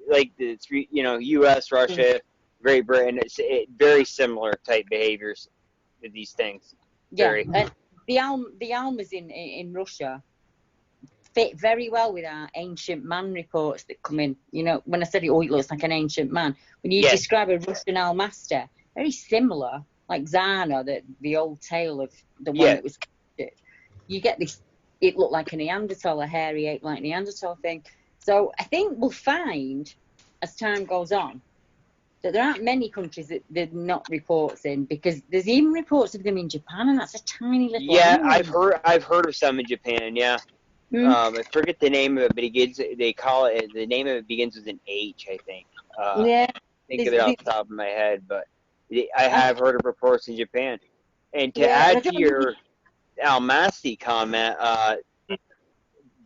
US, Russia, Great Britain. It's very similar type behaviors with these things. And the almas in Russia, fit very well with our ancient man reports that come in. You know, when I said it looks like an ancient man, when you describe a Russian Almaster, very similar, like Zana, the old tale of the one that was captured. You get this, it looked like a Neanderthal, a hairy ape like Neanderthal thing. So I think we'll find, as time goes on, that there aren't many countries that there's not reports in, because there's even reports of them in Japan, and that's a tiny little island. I've heard of some in Japan. I forget the name of it, but they call it, the name of it begins with an H, I think. Think of it off the top of my head, but I have heard of reports in Japan. And to add to your Almasti comment,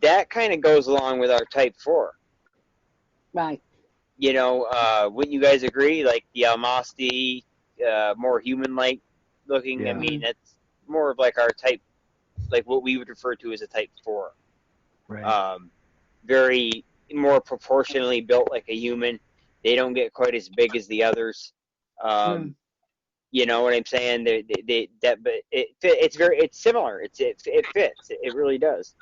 that kind of goes along with our Type 4. Right. You know, wouldn't you guys agree? Like the Almasti, more human-like looking. Yeah. I mean, that's more of like our type, like what we would refer to as a Type 4. Right. Very more proportionally built like a human. They don't get quite as big as the others. You know what I'm saying? But it's similar. It fits. It really does.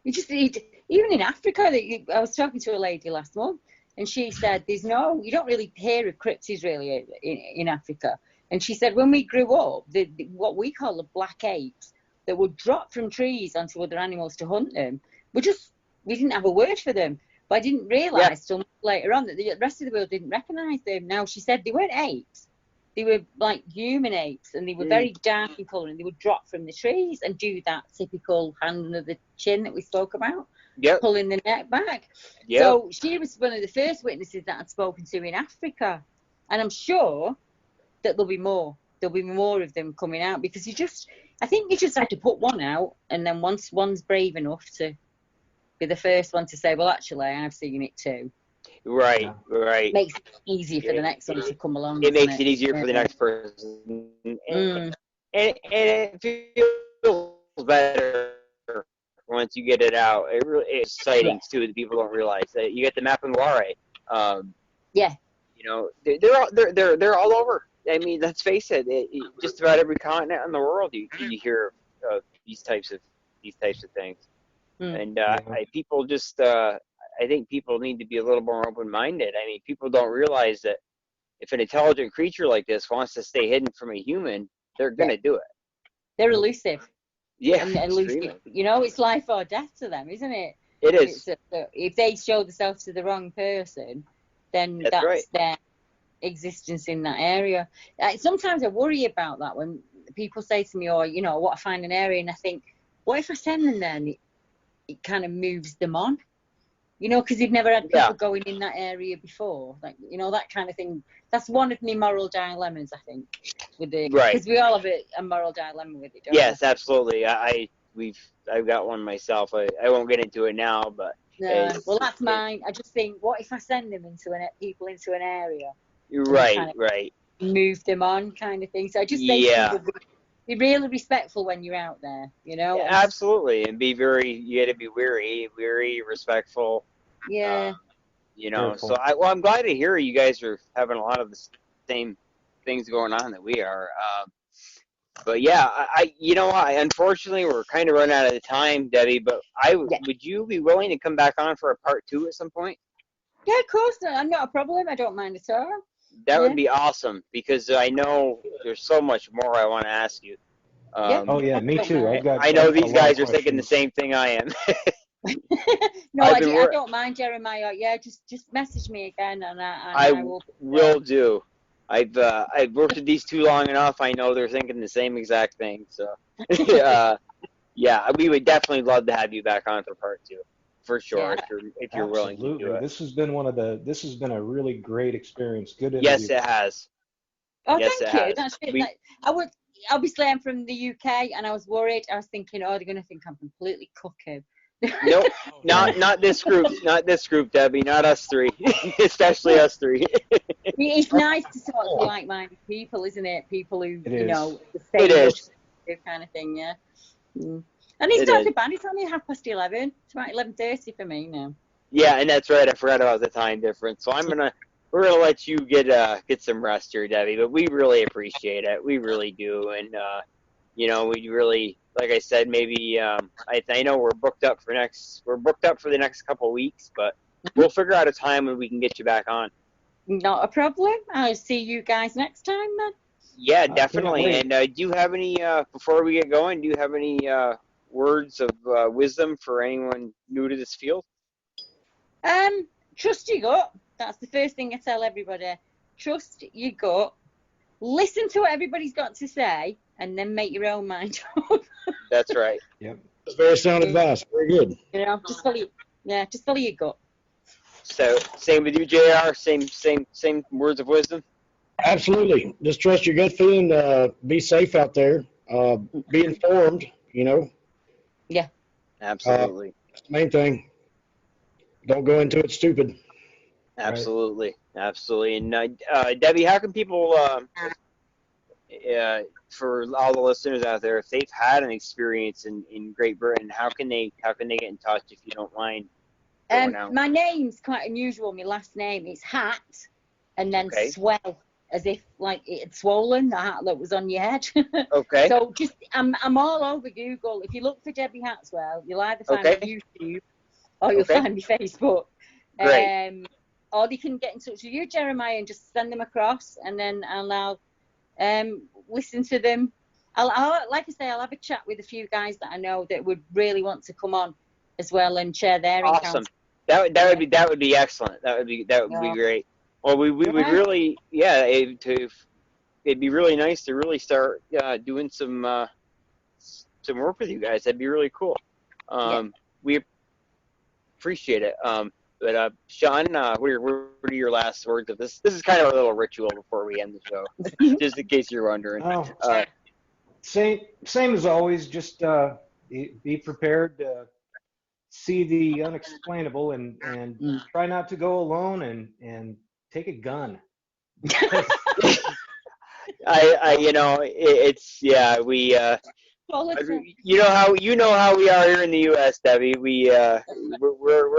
You just even in Africa. I was talking to a lady last month, and she said you don't really hear of cryptids really in Africa. And she said when we grew up, what we call the black apes that would drop from trees onto other animals to hunt them, we didn't have a word for them. But I didn't realise till later on that the rest of the world didn't recognise them. Now, she said they weren't apes. They were like human apes, and they were very dark in colour, and they would drop from the trees and do that typical hand under the chin that we spoke about, pulling the neck back. Yep. So she was one of the first witnesses that I'd spoken to in Africa. And I'm sure that there'll be more. There'll be more of them coming out, because I think you just have to put one out, and then once one's brave enough to be the first one to say, well, actually, I've seen it too. Right. Makes it easier for the next one to come along. It makes it easier for the next person. And it feels better once you get it out. It's sightings too that people don't realize. You get the Mapinguari. You know, they're all over. I mean, let's face it. Just about every continent in the world, you hear of these types of things. And people just. I think people need to be a little more open-minded. I mean, people don't realize that if an intelligent creature like this wants to stay hidden from a human, they're going to do it. They're elusive. Yeah, and elusive. You know, it's life or death to them, isn't it? It is. If they show themselves to the wrong person, then that's their existence in that area. Sometimes I worry about that when people say to me, what, I find an area, and I think, what if I send them there and it kind of moves them on? You know, because they've never had people going in that area before, like, you know, that kind of thing. That's one of my moral dilemmas, I think, with it. Because we all have a moral dilemma with it, don't we? Yes, absolutely. I've got one myself. I won't get into it now, but well, that's mine. I just think, what if I send them people into an area? Right. Move them on, kind of thing. So I just think be really respectful when you're out there, you know. Yeah, absolutely, and you got to be wary, respectful. Yeah. You know, careful. So I'm glad to hear you guys are having a lot of the same things going on that we are. But yeah, unfortunately we're kind of running out of the time, Debbie. But would you be willing to come back on for a part 2 at some point? Yeah, of course. I'm not a problem. I don't mind at all. That would be awesome, because I know there's so much more I want to ask you. Me too. I know these guys are thinking the same thing I am. No, I don't mind, Jeremiah. Yeah, just message me again, and I will do. I've worked with these two long enough. I know they're thinking the same exact thing. So, we would definitely love to have you back on for part 2. For sure, if you're willing to do it. This has been a really great experience. Good interview. Yes, it has. Oh, yes, thank you. That's it. Obviously, I'm from the UK, and I was worried. I was thinking, they're going to think I'm completely cooking. Nope, not this group. Not this group, Debbie. Not us three, especially us three. It's nice to talk to like-minded people, isn't it? People who, the same kind of thing, yeah. And it's not too bad. It's only 11:30. It's about 11:30 for me now. Yeah, and that's right. I forgot about the time difference. So we're gonna let you get some rest here, Debbie. But we really appreciate it. We really do, and we really like I said, maybe I know we're booked up for the next couple of weeks, but we'll figure out a time when we can get you back on. Not a problem. I'll see you guys next time then. Yeah, definitely. And do you have any, before we get going, do you have any words of wisdom for anyone new to this field? Trust your gut. That's the first thing I tell everybody. Trust your gut. Listen to what everybody's got to say, and then make your own mind up. That's right. Yep. That's very sound advice. Very good. You know, just follow your gut. So, same with you, JR? Same words of wisdom? Absolutely. Just trust your gut feeling. Be safe out there. Be informed, you know. Yeah. Absolutely. That's the main thing. Don't go into it stupid. Absolutely. Right? Absolutely. And Debbie, how can people, for all the listeners out there, if they've had an experience in Great Britain, how can they get in touch, if you don't mind? My name's quite unusual. My last name is Hat, and then Swell, as if like it had swollen, the hat that was on your head. Okay. So just I'm all over Google. If you look for Debbie Hatswell, you'll either find me on YouTube or you'll find me Facebook. Great. Or they can get in touch with you, Jeremiah, and just send them across, and then I'll listen to them. I'll like I say, I'll have a chat with a few guys that I know that would really want to come on as well and share their awesome. That would be excellent. That would be great. Well, we would really it'd be really nice to really start doing some work with you guys. That'd be really cool. We appreciate it. But Shawn, what are your last words of this? This is kind of a little ritual before we end the show, just in case you're wondering. Same as always. Just be prepared to see the unexplainable and try not to go alone and take a gun. You know how we are here in the U.S., Debbie. We're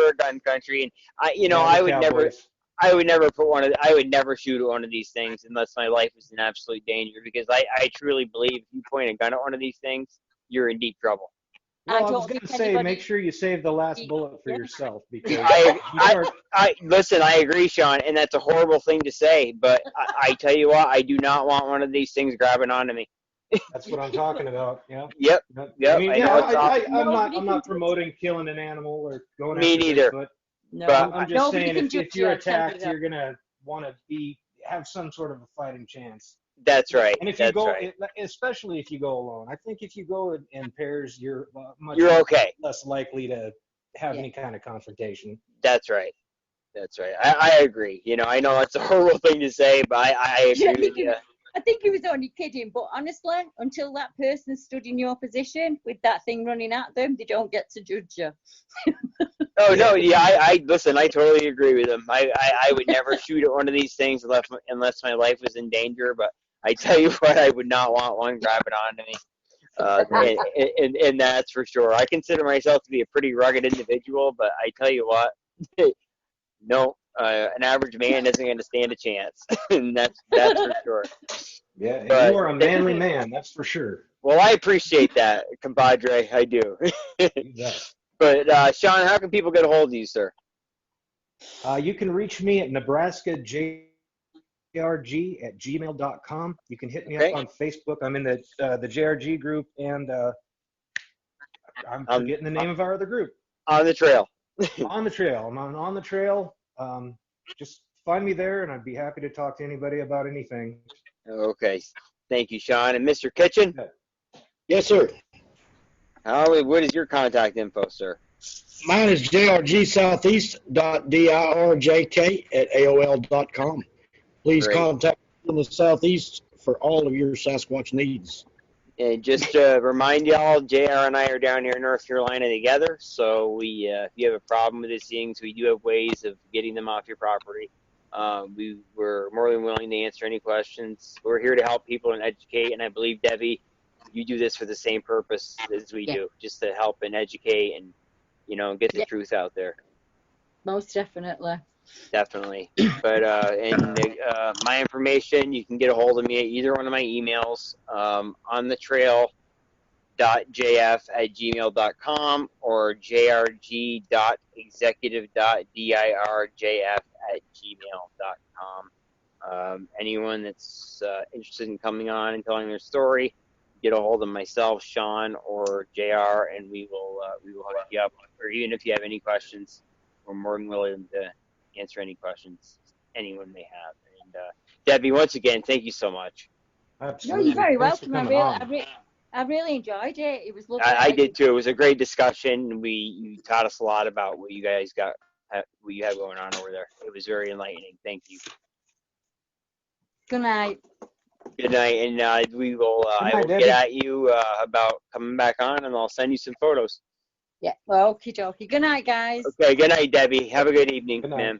a gun country, and I would never shoot one of these things unless my life is in absolute danger, because I truly believe if you point a gun at one of these things, you're in deep trouble. Well, I was going to say, make sure you save the last bullet for yourself, because listen, I agree, Shawn, and that's a horrible thing to say, but I tell you what, I do not want one of these things grabbing onto me. That's what I'm talking about. Yeah. Yep. I mean, I'm not promoting killing an animal or going after neither. It, but I'm just saying, if you're attacked, you're gonna want to have some sort of a fighting chance. That's right. And if you go, especially if you go alone, I think if you go in pairs, you're much less likely to have any kind of confrontation. That's right. I agree. I know it's a horrible thing to say, but I agree with you. I think he was only kidding, but honestly, until that person stood in your position with that thing running at them, they don't get to judge you. Listen, I totally agree with him. I would never shoot at one of these things unless my life was in danger, but I tell you what, I would not want one grabbing onto me. And that's for sure. I consider myself to be a pretty rugged individual, but I tell you what, no. An average man isn't going to stand a chance, and that's for sure. Yeah, but you are a manly man, that's for sure. Well, I appreciate that, compadre. I do. But Shawn, how can people get a hold of you, sir? You can reach me at nebraskajrg@gmail.com. You can hit me up on Facebook. I'm in the JRG group, and I'm forgetting the name of our other group. On the Trail. On the Trail. I'm on the Trail. Just find me there, and I'd be happy to talk to anybody about anything. Okay. Thank you, Shawn. And Mr. Kitchen? Yes, sir. What is your contact info, sir? Mine is jrgsoutheast.dirjk@aol.com. Please contact me in the Southeast for all of your Sasquatch needs. And just to remind y'all, JR and I are down here in North Carolina together, so if you have a problem with these things, we do have ways of getting them off your property. We're more than willing to answer any questions. We're here to help people and educate, and I believe, Debbie, you do this for the same purpose as we do, just to help and educate and, get the truth out there. Most definitely. Definitely. But my information, you can get a hold of me at either one of my emails. On the Trail jrg.jf@gmail.com or jrg.dirjf@gmail.com. Anyone that's interested in coming on and telling their story, get a hold of myself, Shawn, or JR, and we will hook you up. Or even if you have any questions, we're more than willing to answer any questions anyone may have. And Debbie, once again, thank you so much. Absolutely. No, you're very Thanks for welcome. coming on. I really enjoyed it. It was lovely. I did too. It was a great discussion. You taught us a lot about what you guys what you have going on over there. It was very enlightening. Thank you. Good night. Good night, and we will. I will Debbie. get at you about coming back on, and I'll send you some photos. Yeah. Well, okie dokie. Good night, guys. Okay. Good night, Debbie. Have a good evening, Good night. ma'am.